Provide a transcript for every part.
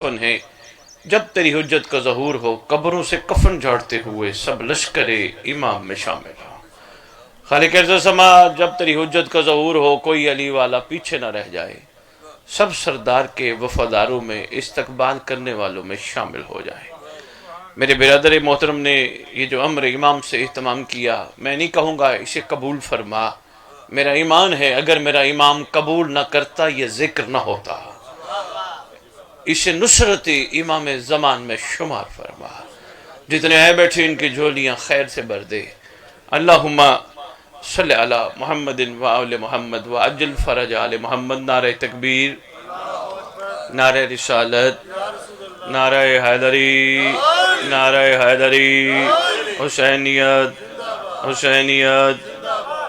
ہے جب تیری حجت کا ظہور ہو، قبروں سے کفن جھاڑتے ہوئے سب لشکر امام میں شامل ہو۔ خالق ارض و سما، جب تیری حجت کا ظہور ہو، کوئی علی والا پیچھے نہ رہ جائے، سب سردار کے وفاداروں میں، استقبال کرنے والوں میں شامل ہو جائے۔ میرے برادر محترم نے یہ جو امر امام سے اہتمام کیا، میں نہیں کہوں گا اسے قبول فرما، میرا ایمان ہے اگر میرا امام قبول نہ کرتا یہ ذکر نہ ہوتا۔ اسے نصرت امام زمان میں شمار فرما، جتنے ہیں بیٹھے ان کی جھولیاں خیر سے بھر دے۔ اللہم صلی علی محمد و آل محمد و عجل فرج آل محمد۔ نعرہ تکبیر، نعرہ رسالت، نعرہ حیدری، نعرہ حیدری، حسینیت، حسینیت،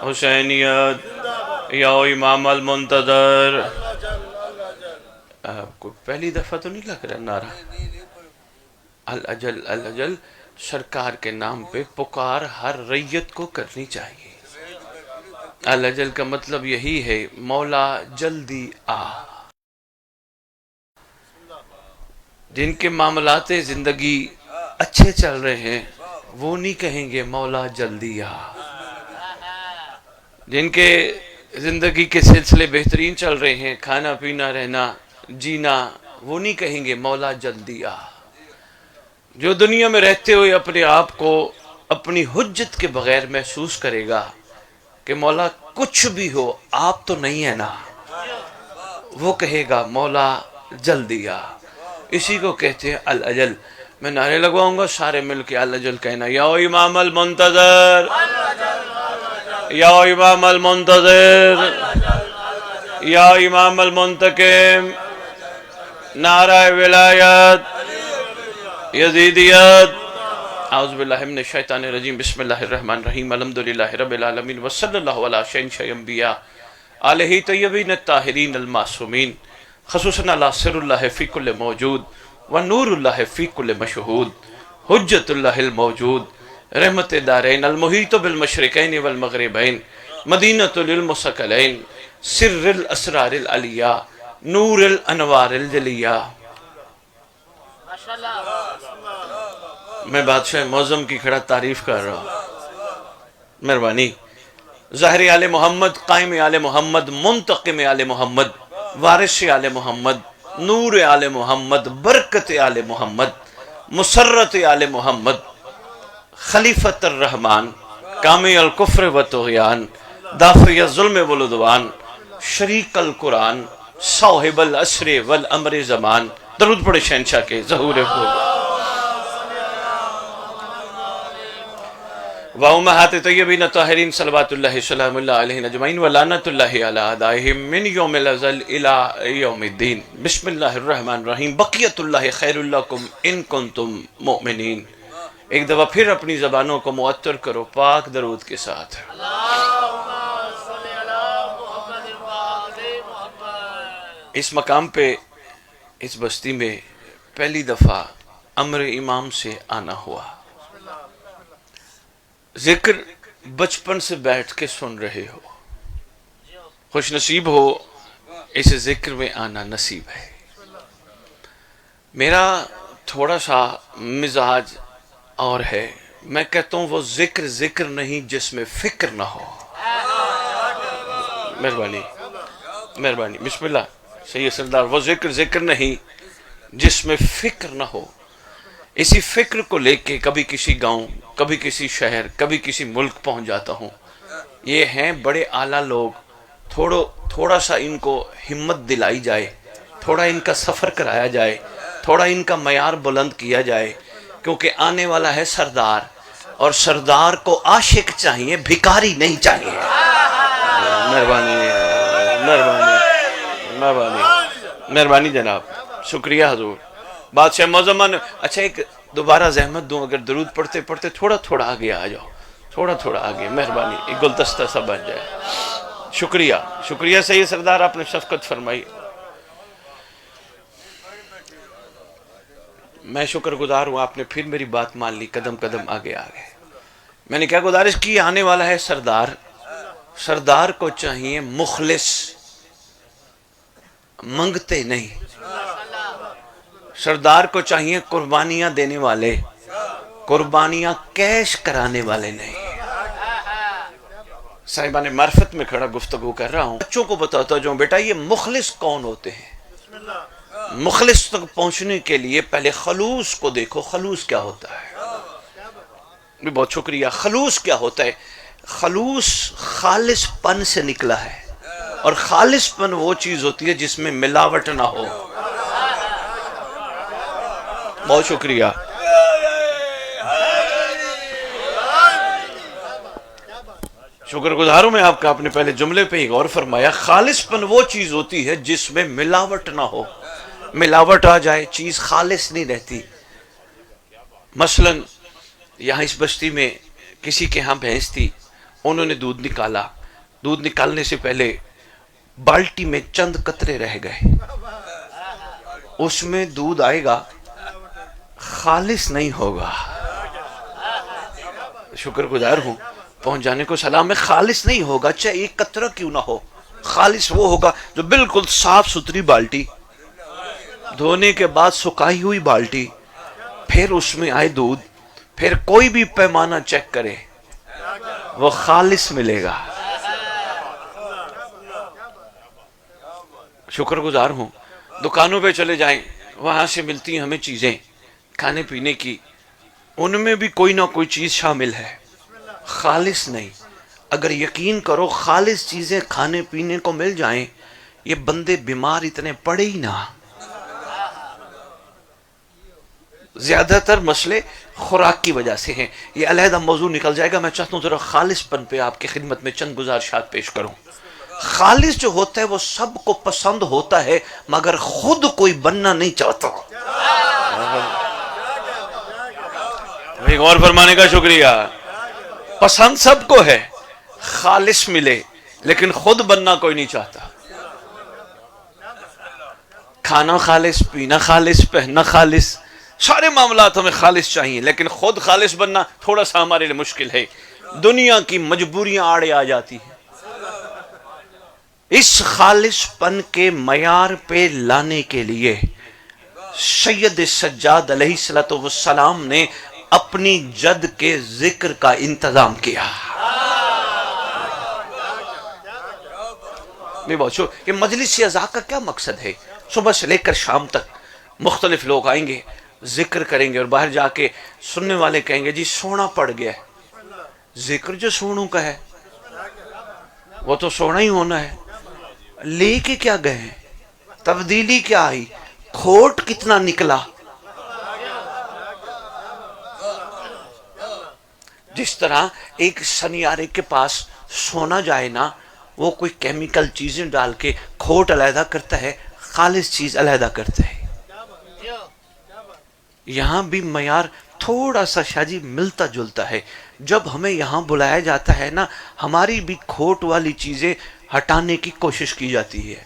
حسینیت، یا امام المنتظر۔ آپ کو پہلی دفعہ تو نہیں لگ رہا نعرہ؟ الاجل الاجل، سرکار کے نام پہ پکار ہر ریت کو کرنی چاہیے۔ الاجل کا مطلب یہی ہے مولا جلدی آ۔ جن کے معاملات زندگی اچھے چل رہے ہیں وہ نہیں کہیں گے مولا جلدی آ۔ جن کے زندگی کے سلسلے بہترین چل رہے ہیں، کھانا پینا رہنا جینا، وہ نہیں کہیں گے مولا جلدی آ۔ جو دنیا میں رہتے ہوئے اپنے آپ کو اپنی حجت کے بغیر محسوس کرے گا کہ مولا کچھ بھی ہو آپ تو نہیں ہے نا، وہ کہے گا مولا جلدی آ۔ اسی کو کہتے ہیں الاجل۔ میں نعرے لگواؤں گا، سارے مل کے الاجل کہنا، یا امام المنتظر، یا امام المنتظر، یا امام المنتقم، نعرہ ولایت، یزیدیت۔ اعوذ باللہ من الشیطان الرجیم، بسم اللہ الرحمن الرحیم، الحمدللہ رب العالمین، وصلی اللہ علی شہنشاہ انبیاء آلہ طیبین الطاہرین المعصومین، خصوصاً علی سر اللہ فی کل موجود ونور اللہ فی کل مشہود، حجت اللہ الموجود، رحمت دارین المحیط بالمشرقین والمغربین، مدینۃ للمثقلین، سر الاسرار العلیہ، نور الانوار الجلیہ۔ میں بادشاہ معظم کی کھڑا تعریف کر رہا ہوں، مہربانی۔ ظاہر آل محمد، قائم آل محمد، منتقم آل محمد، وارث آل محمد، نور آل محمد، برکت آل محمد، مسرت آل محمد، خلیفۃ الرحمن، کامی الکفر و طغیان، دافع الظلم والعدوان، شریک القرآن، صاحب العصر والامر زمان۔ درود پڑھے شہنشاہ کے ظہور پھول۔ وَأُمَّهَاتِ طَيِّبِينَ طَاهِرِينَ صلوات اللہ سلام اللہ علیہ اجمعین ولعنت اللہ علی اعدائہم من یوم الازل الى یوم الدین۔ بسم اللہ الرحمن الرحیم، بقیت اللہ خیر لکم ان کنتم مؤمنین۔ ایک دفعہ پھر اپنی زبانوں کو معطر کرو پاک درود کے ساتھ۔ اس مقام پہ، اس بستی میں پہلی دفعہ امر امام سے آنا ہوا۔ ذکر بچپن سے بیٹھ کے سن رہے ہو، خوش نصیب ہو اس ذکر میں آنا نصیب ہے۔ میرا تھوڑا سا مزاج اور ہے، میں کہتا ہوں وہ ذکر ذکر نہیں جس میں فکر نہ ہو۔ مہربانی مہربانی، بسم اللہ سید سردار، وہ ذکر ذکر نہیں جس میں فکر نہ ہو۔ اسی فکر کو لے کے کبھی کسی گاؤں، کبھی کسی شہر، کبھی کسی ملک پہنچ جاتا ہوں۔ یہ ہیں بڑے اعلیٰ لوگ، تھوڑا سا ان کو ہمت دلائی جائے، تھوڑا ان کا سفر کرایا جائے، تھوڑا ان کا معیار بلند کیا جائے، کیونکہ آنے والا ہے سردار، اور سردار کو عاشق چاہیے، بھکاری نہیں چاہیے۔ مہربانی مہربانی مہربانی مہربانی جناب، شکریہ حضور۔ بادشاہ معظم، اچھا ایک دوبارہ زحمت دوں، اگر درود پڑھتے پڑھتے تھوڑا تھوڑا آگے آ جاؤ، تھوڑا تھوڑا آگے، مہربانی، ایک گلدستہ سا بن جائے۔ شکریہ شکریہ سید سردار، آپ نے شفقت فرمائی، میں شکر گزار ہوں، آپ نے پھر میری بات مان لی، قدم قدم آگے آگے۔ میں نے کیا گزارش کی، آنے والا ہے سردار، سردار کو چاہیے مخلص، منگتے نہیں، سردار کو چاہیے قربانیاں دینے والے، قربانیاں کیش کرانے والے نہیں۔ صاحبان معرفت میں کھڑا گفتگو کر رہا ہوں، بچوں کو بتاتا جو بیٹا یہ مخلص کون ہوتے ہیں۔ مخلص تک پہنچنے کے لیے پہلے خلوص کو دیکھو، خلوص کیا ہوتا ہے۔ بہت شکریہ۔ خلوص کیا ہوتا ہے؟ خلوص خالص پن سے نکلا ہے، اور خالص پن وہ چیز ہوتی ہے جس میں ملاوٹ نہ ہو۔ بہت شکریہ۔ شکر گزار ہوں میں آپ کا، آپ نے پہلے جملے پہ ہی غور فرمایا۔ خالص پن وہ چیز ہوتی ہے جس میں ملاوٹ نہ ہو، ملاوٹ آ جائے چیز خالص نہیں رہتی۔ مثلا یہاں اس بستی میں کسی کے ہاں بھینس تھی، انہوں نے دودھ نکالا، دودھ نکالنے سے پہلے بالٹی میں چند قطرے رہ گئے، اس میں دودھ آئے گا خالص نہیں ہوگا۔ شکر گزار ہوں، پہنچ جانے کو سلام میں، خالص نہیں ہوگا چاہے ایک قطرہ کیوں نہ ہو۔ خالص وہ ہوگا جو بالکل صاف ستھری بالٹی، دھونے کے بعد سکائی ہوئی بالٹی، پھر اس میں آئے دودھ، پھر کوئی بھی پیمانہ چیک کرے وہ خالص ملے گا۔ شکر گزار ہوں، دکانوں پہ چلے جائیں، وہاں سے ملتی ہیں ہمیں چیزیں کھانے پینے کی، ان میں بھی کوئی نہ کوئی چیز شامل ہے، خالص نہیں۔ اگر یقین کرو خالص چیزیں کھانے پینے کو مل جائیں، یہ بندے بیمار اتنے پڑے ہی نہ۔ زیادہ تر مسئلے خوراک کی وجہ سے ہیں، یہ علیحدہ موضوع نکل جائے گا۔ میں چاہتا ہوں ذرا خالص پن پہ آپ کی خدمت میں چند گزارشات پیش کروں۔ خالص جو ہوتا ہے وہ سب کو پسند ہوتا ہے، مگر خود کوئی بننا نہیں چاہتا۔ غور فرمانے کا شکریہ۔ پسند سب کو ہے خالص ملے، لیکن خود بننا کوئی نہیں چاہتا۔ کھانا خالص، پینا خالص، پہننا خالص، سارے معاملات ہمیں خالص چاہیے، لیکن خود خالص بننا تھوڑا سا ہمارے لیے مشکل ہے۔ دنیا کی مجبوریاں آڑے آ جاتی ہیں۔ اس خالص پن کے معیار پہ لانے کے لیے سید سجاد علیہ السلام نے اپنی جد کے ذکر کا انتظام کیا۔ یہ مجلس اعزاء کا کیا مقصد ہے؟ صبح سے لے کر شام تک مختلف لوگ آئیں گے، ذکر کریں گے، اور باہر جا کے سننے والے کہیں گے جی سونا پڑ گیا ہے۔ ذکر جو سونوں کا ہے وہ تو سونا ہی ہونا ہے، لے کے کیا گئے، تبدیلی کیا آئی، کھوٹ کتنا نکلا۔ جس طرح ایک سنیارے کے پاس سونا جائے نا، وہ کوئی کیمیکل چیزیں ڈال کے کھوٹ علیحدہ کرتا ہے، خالص چیز علیحدہ کرتا ہے۔ یہاں بھی معیار تھوڑا سا شاہ جی ملتا جلتا ہے۔ جب ہمیں یہاں بلایا جاتا ہے نا، ہماری بھی کھوٹ والی چیزیں ہٹانے کی کوشش کی جاتی ہے۔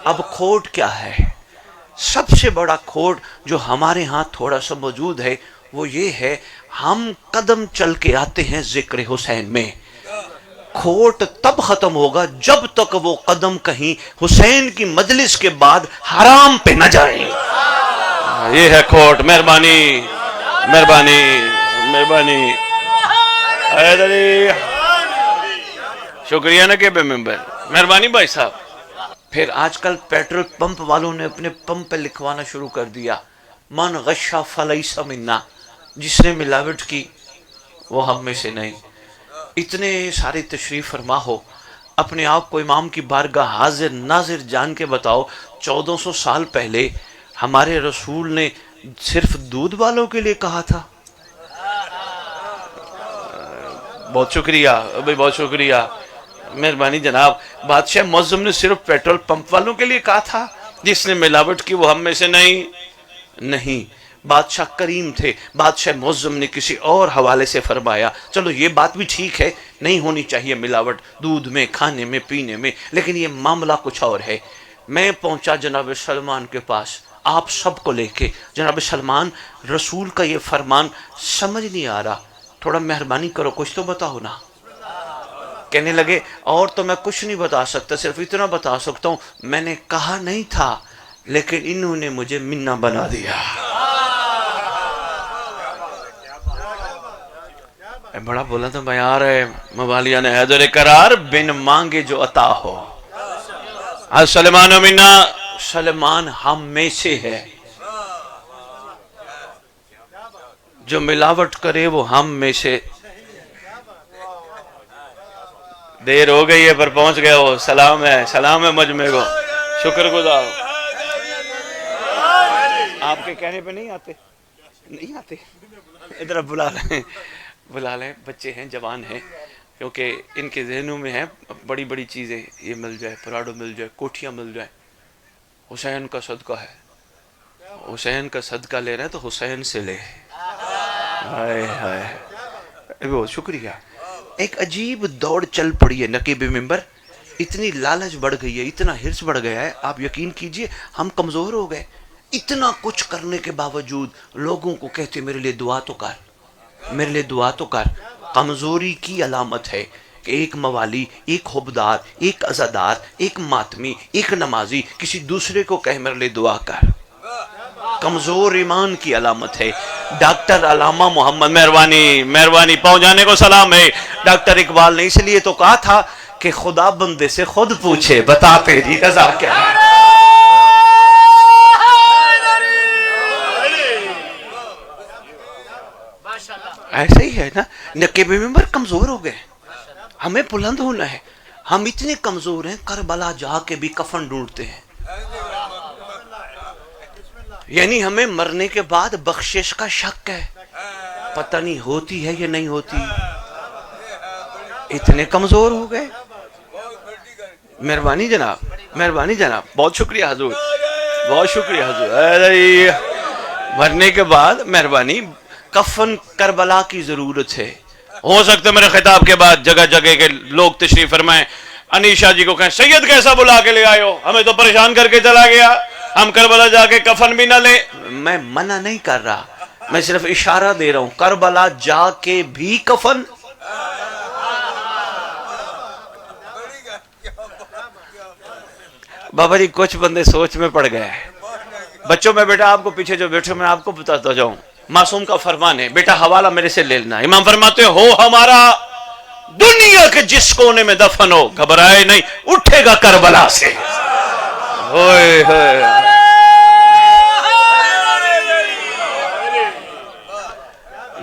اب کھوٹ کیا ہے؟ سب سے بڑا کھوٹ جو ہمارے ہاں تھوڑا سا موجود ہے وہ یہ ہے، ہم قدم چل کے آتے ہیں ذکر حسین میں۔ کھوٹ تب ختم ہوگا جب تک وہ قدم کہیں حسین کی مجلس کے بعد حرام پہ نہ جائیں۔ یہ ہے کھوٹ۔ مہربانی مہربانی مہربانی، شکریہ نا کہ بے ممبر، مہربانی بھائی صاحب۔ پھر آج کل پیٹرول پمپ والوں نے اپنے پمپ پہ لکھوانا شروع کر دیا، من غشا فلیس منا، جس نے ملاوٹ کی وہ ہم میں سے نہیں۔ اتنے سارے تشریف فرما ہو، اپنے آپ کو امام کی بارگاہ حاضر ناظر جان کے بتاؤ، 1400 سال پہلے ہمارے رسول نے صرف دودھ والوں کے لیے کہا تھا؟ بہت شکریہ بھائی، بہت شکریہ، مہربانی جناب۔ بادشاہ معظم نے صرف پیٹرول پمپ والوں کے لیے کہا تھا؟ جس نے ملاوٹ کی وہ ہم میں سے نہیں۔ بادشاہ کریم تھے، بادشاہ معظم نے کسی اور حوالے سے فرمایا، چلو یہ بات بھی ٹھیک ہے، نہیں ہونی چاہیے ملاوٹ دودھ میں، کھانے میں، پینے میں، لیکن یہ معاملہ کچھ اور ہے۔ میں پہنچا جناب سلمان کے پاس آپ سب کو لے کے، جناب سلمان رسول کا یہ فرمان سمجھ نہیں آ رہا، تھوڑا مہربانی کرو کچھ تو بتاؤ نا۔ کہنے لگے اور تو میں کچھ نہیں بتا سکتا، صرف اتنا بتا سکتا ہوں میں نے کہا نہیں تھا لیکن انہوں نے مجھے منا بنا دیا. بڑا بولا تو بیار ہے موالیہ نے حیدر قرار بن مانگے جو عطا ہو. سلمان منا، سلمان ہم میں سے ہے، جو ملاوٹ کرے وہ ہم میں سے. دیر ہو گئی ہے پر پہنچ گئے ہو. سلام ہے مجمع کو، شکر گزار. آپ کے کہنے پہ نہیں آتے ادھر بلا لیں. بچے ہیں، جوان ہیں، کیونکہ ان کے ذہنوں میں ہے بڑی بڑی چیزیں، یہ مل جائے، پراڈو مل جائے، کوٹھیاں مل جائے. حسین کا صدقہ ہے، حسین کا صدقہ لے رہے ہیں تو حسین سے لے. ہائے ہائے، بہت شکریہ. ایک عجیب دوڑ چل پڑی ہے نقیب ممبر. اتنی لالچ بڑھ گئی ہے، اتنا حرص بڑھ گیا ہے، آپ یقین کیجئے ہم کمزور ہو گئے. اتنا کچھ کرنے کے باوجود لوگوں کو کہتے میرے لیے دعا تو کر، میرے لیے دعا تو کر. کمزوری کی علامت ہے کہ ایک موالی، ایک حبدار، ایک عزادار، ایک ماتمی، ایک نمازی کسی دوسرے کو کہے میرے لیے دعا کر. کمزور ایمان کی علامت ہے. ڈاکٹر علامہ محمد، مہربانی پہنچانے کو سلام ہے. ڈاکٹر اقبال نے اس لیے تو کہا تھا کہ خدا بندے سے خود پوچھے بتا تیری رضا کیا ہے. ایسا ہی ہے نا. نقیب ممبر کمزور ہو گئے، ہمیں بلند ہونا ہے. ہم اتنے کمزور ہیں کربلا جا کے بھی کفن ڈھونڈتے ہیں. یعنی ہمیں مرنے کے بعد بخشش کا شک ہے، پتہ نہیں ہوتی ہے یا نہیں ہوتی. اتنے کمزور ہو گئے. مہربانی جناب، بہت شکریہ حضور، بہت شکریہ حضور. مرنے کے بعد مہربانی کفن کربلا کی ضرورت ہے. ہو سکتا ہے میرے خطاب کے بعد جگہ جگہ کے لوگ تشریف فرمائیں، انیشا جی کو کہیں سید کیسا بلا کے لے آئے ہو، ہمیں تو پریشان کر کے چلا گیا، ہم کربلا جا کے کفن بھی نہ لیں. میں منع نہیں کر رہا، میں صرف اشارہ دے رہا ہوں. کربلا جا کے بھی کفن. بابا جی کچھ بندے سوچ میں پڑ گئے ہیں. بچوں میں بیٹا آپ کو پیچھے جو بیٹھے میں آپ کو بتاتا جاؤں، معصوم کا فرمان ہے بیٹا حوالہ میرے سے لے لینا. امام فرماتے ہو ہمارا دنیا کے جس کونے میں دفن ہو گھبرائے نہیں، اٹھے گا کربلا سے. ہوئے ہوئے،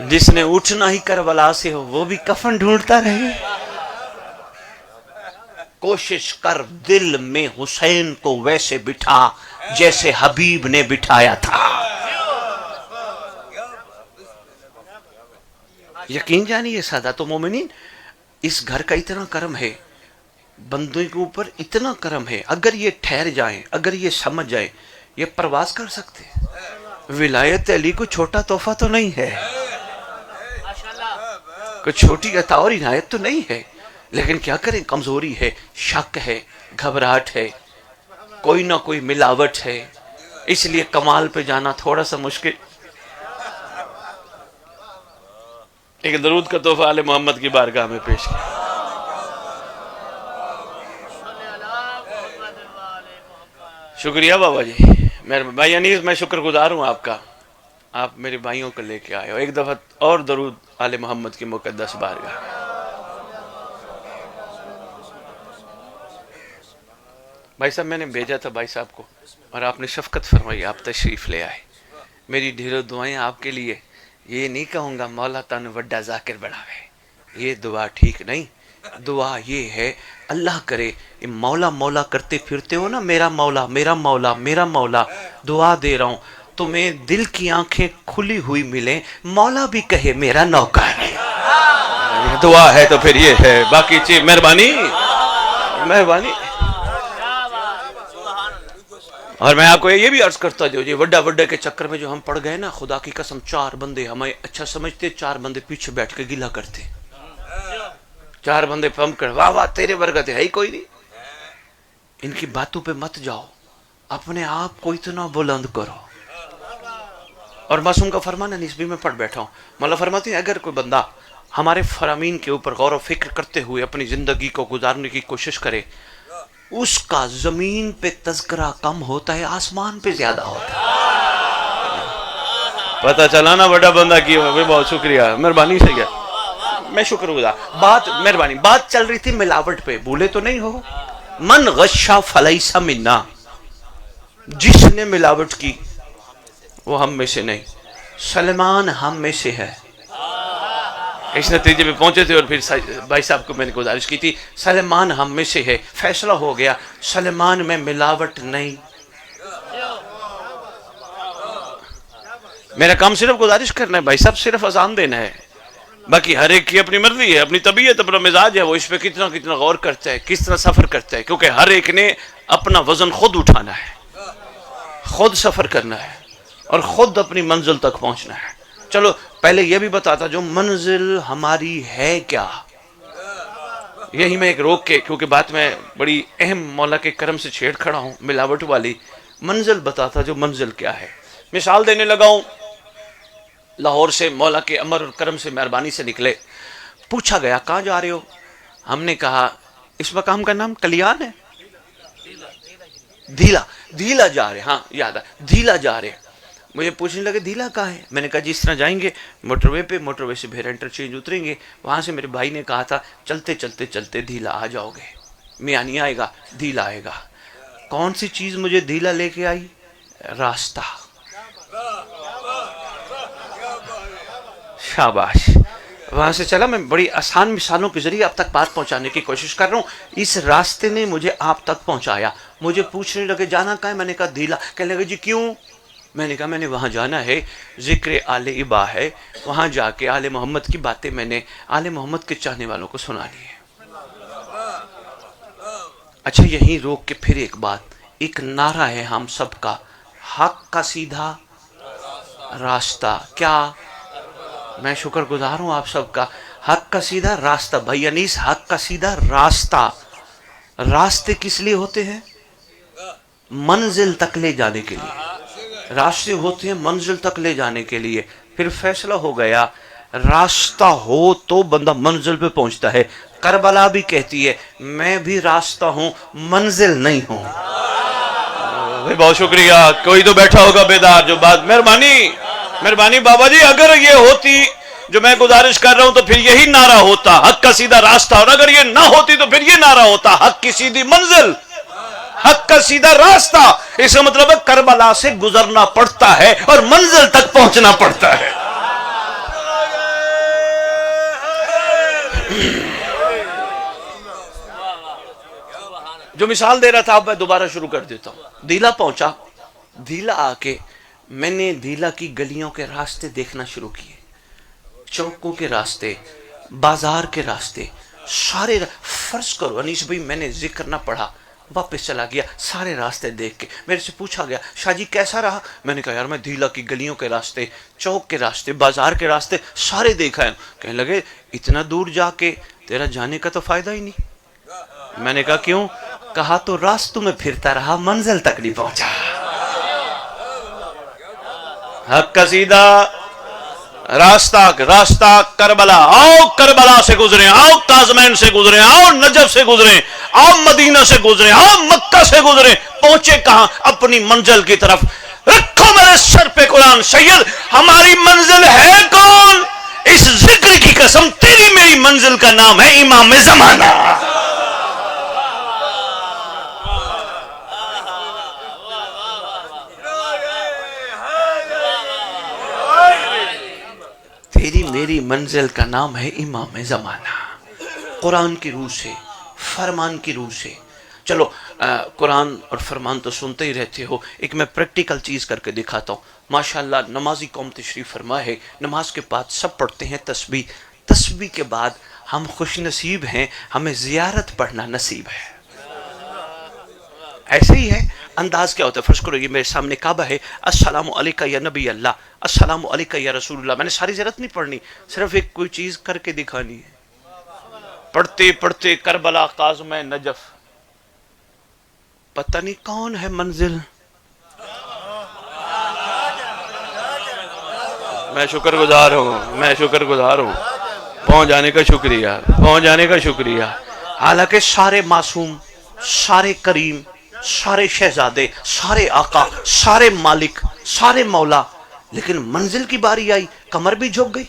جس نے اٹھنا ہی کربلا سے ہو وہ بھی کفن ڈھونڈتا رہے. کوشش کر دل میں حسین کو ویسے بٹھا جیسے حبیب نے بٹھایا تھا. یقین جانیے سادات و مومنین، اس گھر کا اتنا کرم ہے، بندوں کے اوپر اتنا کرم ہے. اگر یہ ٹھہر جائیں، اگر یہ سمجھ جائیں، یہ پرواز کر سکتے ہیں. ولایت علی کو چھوٹا تحفہ تو نہیں ہے، کوئی چھوٹی عطا اور عنایت تو نہیں ہے. لیکن کیا کریں، کمزوری ہے، شک ہے، گھبراہٹ ہے، کوئی نہ کوئی ملاوٹ ہے. اس لیے کمال پہ جانا تھوڑا سا مشکل. ایک درود کا تحفہ آل محمد کی بارگاہ میں پیش کیا. شکریہ بابا جی، بھائی انیس میں شکر گزار ہوں آپ کا، آپ میرے بھائیوں کو لے کے آئے ہو. ایک دفعہ اور درود آل محمد کی مقدس بارگاہ. بھائی صاحب میں نے بھیجا تھا بھائی صاحب کو، اور آپ نے شفقت فرمائی، آپ تشریف لے آئے. میری ڈھیروں دعائیں آپ کے لیے. یہ نہیں کہوں گا مولا تانو وڈا ذاکر بڑھاوے، یہ دعا ٹھیک نہیں. دعا یہ ہے اللہ کرے مولا مولا کرتے پھرتے ہو نا، میرا مولا میرا مولا میرا مولا. دعا دے رہا ہوں تمہیں دل کی آنکھیں کھلی ہوئی ملیں، مولا بھی کہے میرا نوکر. دعا ہے تو پھر یہ ہے، باقی چیز مہربانی. اور میں آپ کو یہ بھی عرض کرتا جو یہ وڈا وڈا کے چکر میں جو ہم پڑ گئے نا، خدا کی قسم 4 بندے ہمیں اچھا سمجھتے، 4 بندے پیچھے بیٹھ کے گلہ کرتے، 4 بندے پمپ کر واہ واہ تیرے برکت ہے ہی کوئی نہیں. ان کی باتوں پہ مت جاؤ، اپنے آپ کو اتنا بلند کرو. اور معصوم کا فرمان ہے، نسبی میں پڑھ بیٹھا ہوں. مولا فرماتے ہیں اگر کوئی بندہ ہمارے فرامین کے اوپر غور و فکر کرتے ہوئے اپنی زندگی کو گزارنے کی کوشش کرے اس کا زمین پہ تذکرہ کم ہوتا ہے، آسمان پہ زیادہ ہوتا ہے۔ پتہ چلا نا بڑا بندہ کی ہوئے، بہت شکریہ، مہربانی سے کیا، میں شکر گزار۔ بات مہربانی، بات چل رہی تھی ملاوٹ پہ، بھولے تو نہیں ہو؟ من غشا فلیس منا، جس نے ملاوٹ کی وہ ہم میں سے نہیں۔ سلمان ہم میں سے ہے۔ اس نتیجے پہ پہنچے تھے، اور پھر بھائی صاحب کو میں نے گزارش کی تھی، سلمان ہم میں سے ہے، فیصلہ ہو گیا سلمان میں ملاوٹ نہیں۔ میرا کام صرف گزارش کرنا ہے بھائی صاحب، صرف اذان دینا ہے، باقی ہر ایک کی اپنی مرضی ہے، اپنی طبیعت، اپنا مزاج ہے، وہ اس پہ کتنا غور کرتا ہے، کس طرح سفر کرتا ہے، کیونکہ ہر ایک نے اپنا وزن خود اٹھانا ہے، خود سفر کرنا ہے، اور خود اپنی منزل تک پہنچنا ہے۔ چلو پہلے یہ بھی بتاتا جو منزل ہماری ہے کیا، یہی میں ایک روک کے، کیونکہ بات میں بڑی اہم مولا کے کرم سے چھیڑ کھڑا ہوں، ملاوٹ والی منزل بتاتا جو منزل کیا ہے۔ مثال دینے لگا ہوں، لاہور سے مولا کے امر اور کرم سے مہربانی سے نکلے، پوچھا گیا کہاں جا رہے ہو؟ ہم نے کہا اس مقام کا نام کلیان ہے، دھیلا جا رہے، ہاں یاد ہے، دھیلا جا رہے۔ مجھے پوچھنے لگے دھیلا کہاں ہے؟ میں نے کہا جس طرح جائیں گے موٹر وے پہ، موٹر وے سے بھیرا انٹرچینج اتریں گے، وہاں سے میرے بھائی نے کہا تھا چلتے چلتے دھیلا آ جاؤ گے، میاں نہیں آئے گا، دھیلا آئے گا۔ کون سی چیز مجھے دھیلا لے کے آئی؟ راستہ۔ شاباش، وہاں سے چلا، میں بڑی آسان مثالوں کے ذریعے اب تک بات پہنچانے کی کوشش کر رہا ہوں۔ اس راستے نے مجھے آپ تک پہنچایا۔ مجھے پوچھنے لگے جانا کہاں ہے؟ میں نے کہا دھیلا۔ کہنے لگے جی کیوں؟ میں نے کہا میں نے وہاں جانا ہے، ذکر آل ابا ہے، وہاں جا کے آل محمد کی باتیں میں نے آل محمد کے چاہنے والوں کو سنا لی ہے۔ اچھا یہیں روک کے پھر ایک بات، ایک نعرہ ہے ہم سب کا، حق کا سیدھا راستہ۔ کیا؟ میں شکر گزار ہوں آپ سب کا، حق کا سیدھا راستہ۔ بھائی انیس، حق کا سیدھا راستہ۔ راستے کس لیے ہوتے ہیں؟ منزل تک لے جانے کے لیے۔ راستے ہوتے ہیں منزل تک لے جانے کے لیے۔ پھر فیصلہ ہو گیا راستہ ہو تو بندہ منزل پہ پہنچتا ہے۔ کربلا بھی کہتی ہے میں بھی راستہ ہوں، منزل نہیں ہوں۔ بہت شکریہ، کوئی تو بیٹھا ہوگا بیدار جو بات، مہربانی بابا جی، اگر یہ ہوتی جو میں گزارش کر رہا ہوں تو پھر یہی نعرہ ہوتا، حق کا سیدھا راستہ، اور اگر یہ نہ ہوتی تو پھر یہ نعرہ ہوتا، حق کی سیدھی منزل، حق کا سیدھا راستہ۔ اس کا مطلب ہے کربلا سے گزرنا پڑتا ہے اور منزل تک پہنچنا پڑتا ہے۔ جو مثال دے رہا تھا اب میں دوبارہ شروع کر دیتا ہوں۔ دھیلا پہنچا، دھیلا آ کے میں نے دھیلا کی گلیوں کے راستے دیکھنا شروع کیے، چوکوں کے راستے، بازار کے راستے، سارے فرض کرو انیس بھائی میں نے ذکر نہ پڑھا، واپس چلا گیا، سارے راستے دیکھ کے میرے سے پوچھا گیا شاہ جی کیسا رہا؟ میں نے کہا یار میں دھیلا کی گلیوں کے راستے، چوک کے راستے، بازار کے راستے سارے دیکھا ہے۔ کہنے لگے اتنا دور جا کے تیرا جانے کا تو فائدہ ہی نہیں۔ میں نے کہا کیوں؟ کہا تو راستوں میں پھرتا رہا، منزل تک نہیں پہنچا۔ حق کا سیدھا راستہ کربلا، آؤ کربلا سے گزریں، آؤ کاظمین سے گزریں، آؤ نجف سے گزریں، آؤ مدینہ سے گزریں، آؤ مکہ سے گزریں، پہنچے کہاں؟ اپنی منزل کی طرف۔ رکھو میرے سر پہ قرآن سید، ہماری منزل ہے کون؟ اس ذکر کی قسم تیری میری منزل کا نام ہے امام زمانہ۔ تیری میری منزل کا نام ہے امام زمانہ۔ قرآن کی روح سے، فرمان کی روح سے۔ چلو قرآن اور فرمان تو سنتے ہی رہتے ہو، ایک میں پریکٹیکل چیز کر کے دکھاتا ہوں۔ ماشاءاللہ نمازی قوم تشریف فرما ہے، نماز کے بعد سب پڑھتے ہیں تسبیح، تسبیح کے بعد ہم خوش نصیب ہیں، ہمیں زیارت پڑھنا نصیب ہے۔ ایسے ہی ہے انداز کیا ہوتا ہے؟ فرض کرو یہ میرے سامنے کعبہ ہے، السلام علیکہ یا نبی اللہ، السلام علیکہ یا رسول اللہ۔ میں نے ساری زیارت نہیں پڑھنی، صرف ایک کوئی چیز کر کے دکھانی ہے۔ پڑھتے پڑھتے کربلا، کاظمین، نجف، پتہ نہیں کون ہے منزل۔ میں شکر گزار ہوں، پہنچ جانے کا شکریہ، حالانکہ سارے معصوم، سارے کریم، سارے شہزادے، سارے آقا، سارے مالک، سارے مولا، لیکن منزل کی باری آئی کمر بھی جھک گئی،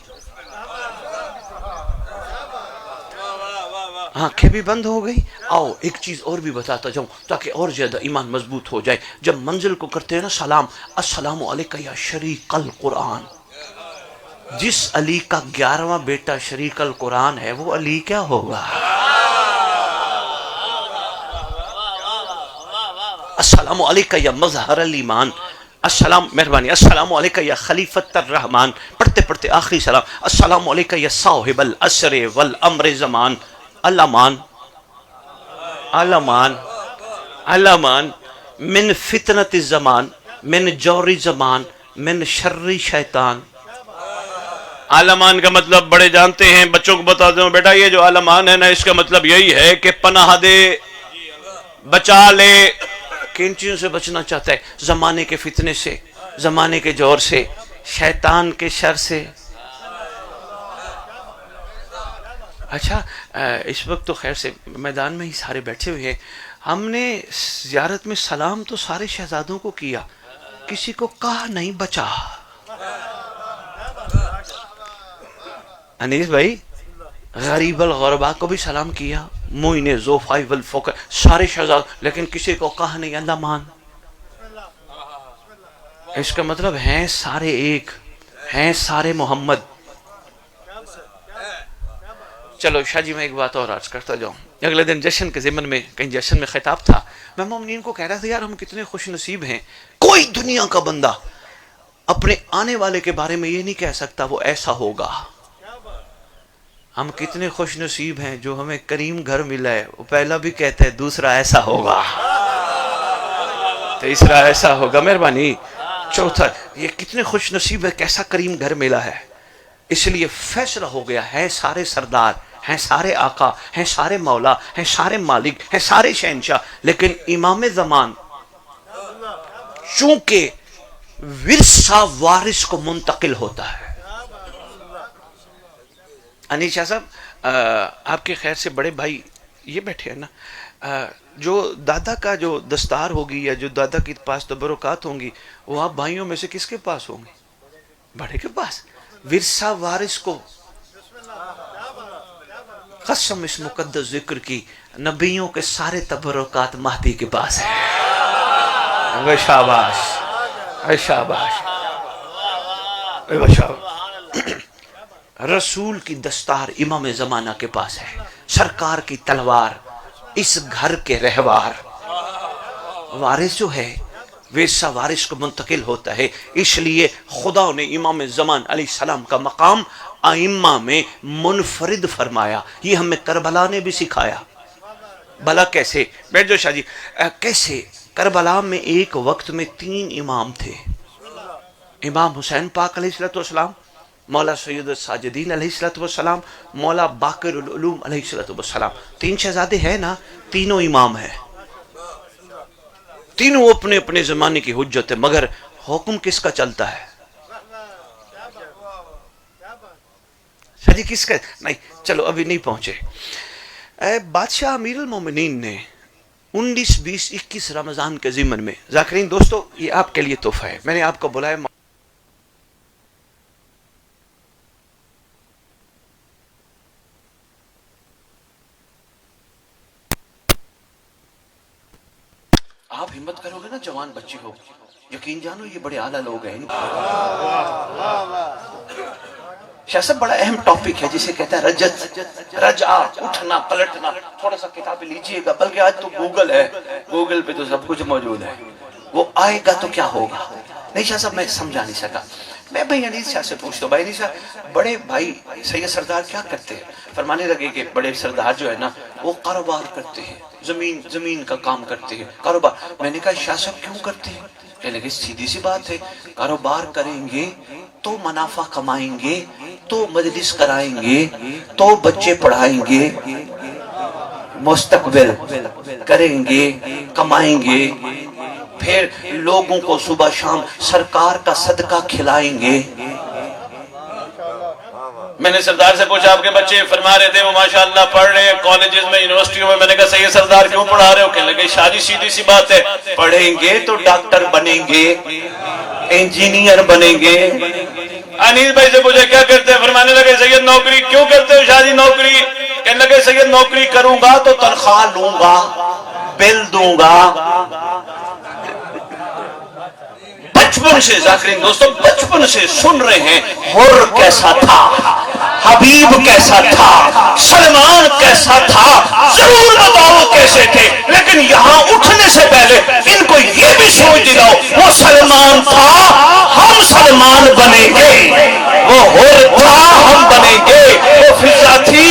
آنکھیں بھی بند ہو گئی۔ آؤ ایک چیز اور بھی بتاتا جاؤں تاکہ اور زیادہ ایمان مضبوط ہو جائے۔ جب منزل کو کرتے ہیں نا سلام، السلام علیکہ یا شریک القرآن، جس علی کا 11واں بیٹا شریک القرآن ہے وہ علی کیا ہوگا؟ السلام علیکہ یا مظہر الایمان، السلام مہربانی، السلام علیکہ یا خلیفۃ الرحمن، پڑھتے پڑھتے آخری سلام، السلام علیکہ یا صاحب العصر والامر زمان، الامان الامان الامان من فتنت الزمان، من جور زمان، من شر شیطان۔ الامان کا مطلب بڑے جانتے ہیں، بچوں کو بتا دوں بیٹا یہ جو الامان ہے نا اس کا مطلب یہی ہے کہ پناہ دے، بچا لے۔ کن چیزوں سے بچنا چاہتا ہے؟ زمانے کے فتنے سے، زمانے کے جور سے، شیطان کے شر سے۔ اچھا اس وقت تو خیر سے میدان میں ہی سارے بیٹھے ہوئے ہیں، ہم نے زیارت میں سلام تو سارے شہزادوں کو کیا، کسی کو کہا نہیں بچا۔ انیس بھائی غریب الغربا کو بھی سلام کیا، موئن زوفائی والفقر، سارے شہزاد، لیکن کسی کو کہا نہیں اللہ مان۔ اس کا مطلب ہیں سارے ایک، ہیں سارے محمد۔ چلو شاہ جی میں ایک بات اور عرض کرتا جاؤں، اگلے دن جشن کے ضمن میں کہیں جشن میں خطاب تھا، میں مومنین کو کہہ رہا تھا یار ہم کتنے خوش نصیب ہیں، کوئی دنیا کا بندہ اپنے آنے والے کے بارے میں یہ نہیں کہہ سکتا وہ ایسا ہوگا۔ ہم کتنے خوش نصیب ہیں جو ہمیں کریم گھر ملا ہے، وہ پہلا بھی کہتا ہے دوسرا ایسا ہوگا، تیسرا ایسا ہوگا، مہربانی، چوتھا، یہ کتنے خوش نصیب ہے کیسا کریم گھر ملا ہے۔ اس لیے فیصلہ ہو گیا ہے سارے سردار ہیں، سارے آقا ہیں، سارے مولا ہیں، سارے مالک ہیں، سارے شہنشاہ، لیکن امام زمان چونکہ ورثہ وارث کو منتقل ہوتا ہے۔ انیس شاہ صاحب آپ کے خیر سے بڑے بھائی یہ بیٹھے ہیں نا، جو دادا کا جو دستار ہوگی یا جو دادا کے پاس تبرکات ہوں گی وہ آپ بھائیوں میں سے کس کے پاس ہوں گے؟ بڑے کے پاس۔ ورثہ وارث کو قسم اس مقدس ذکر کی، نبیوں کے سارے تبرکات مہدی کے پاس ہیں۔ شاباش شاباش شاباش۔ رسول کی دستار امام زمانہ کے پاس ہے، سرکار کی تلوار اس گھر کے رہوار۔ وارث جو ہے ورثہ وارث کو منتقل ہوتا ہے، اس لیے خدا نے امام زمان علیہ السلام کا مقام ائمہ میں منفرد فرمایا۔ یہ ہمیں کربلا نے بھی سکھایا۔ بھلا کیسے؟ بیٹھ جو شاہ جی، کیسے؟ کربلا میں ایک وقت میں 3 امام تھے، امام حسین پاک علیہ السلام، مولا سید الساجدین علیہ السلام، مولا باقر العلوم علیہ السلام۔ 3 شہزادے ہیں نا، تینوں امام ہیں، تینوں اپنے اپنے زمانے کی حجت ہے، مگر حکم کس کا چلتا ہے؟ شاہ جی کس کا؟ نہیں چلو ابھی نہیں پہنچے۔ بادشاہ امیر المومنین نے 19، 20، 21 رمضان کے ضمن میں، ذاکرین دوستو یہ آپ کے لیے تحفہ ہے، میں نے آپ کو بلایا، آپ ہمت کرو گے نا جوان بچے ہو، یقین جانو یہ بڑے اعلیٰ لوگ ہیں۔ شاہ صاحب بڑا اہم ٹاپک ہے جسے کہتا ہے رجت، رجع، اٹھنا پلٹنا۔ تھوڑا سا کتابیں لیجئے گا، بلکہ آج تو گوگل ہے، گوگل پہ تو سب کچھ موجود ہے، وہ آئے گا تو کیا ہوگا۔ نہیں شاہ صاحب میں سمجھا نہیں سکا، میں بھائی انیس شاہ سے پوچھتا ہوں، بھائی انیس شاہ بڑے بھائی سید سردار کیا کرتے ہیں؟ فرمانے لگے کہ بڑے سردار جو ہے نا وہ کاروبار کرتے ہیں، زمین کا کام کرتے ہیں، کاروبار۔ میں نے کہا شاہ صاحب کیوں کرتے ہیں؟ کہنے لگے سیدھی سی بات ہے، کاروبار کریں گے تو منافع کمائیں گے، تو مجلس کرائیں گے، تو بچے پڑھائیں گے، مستقبل کریں گے، کمائیں گے، پھر لوگوں کو صبح شام سرکار کا صدقہ کھلائیں گے۔ میں نے سردار سے پوچھا آپ کے بچے فرما رہے تھے وہ ماشاءاللہ پڑھ رہے ہیں کالجز میں یونیورسٹیوں میں. میں نے کہا صحیح سردار کیوں پڑھا رہے ہو؟ کہنے لگے شادی سیدھی سی بات ہے، پڑھیں گے تو ڈاکٹر بنیں گے، انجینئر بنیں گے. انیس بھائی سے پوچھا کیا کرتے ہیں؟ فرمانے لگے سید نوکری. کیوں کرتے ہو شادی نوکری؟ کہنے لگے سید نوکری کروں گا تو تنخواہ لوں گا، بل دوں گا. بچپن سے ذاکرین دوستوں بچپن سے سن رہے ہیں حر کیسا تھا، حبیب کیسا تھا، سلمان کیسا تھا، ضرور بتاؤ کیسے تھے. لیکن یہاں اٹھنے سے پہلے ان کو یہ بھی سوچ دلاؤ وہ سلمان تھا ہم سلمان بنیں گے، وہ حر تھا ہم بنیں گے، وہ فضا تھی.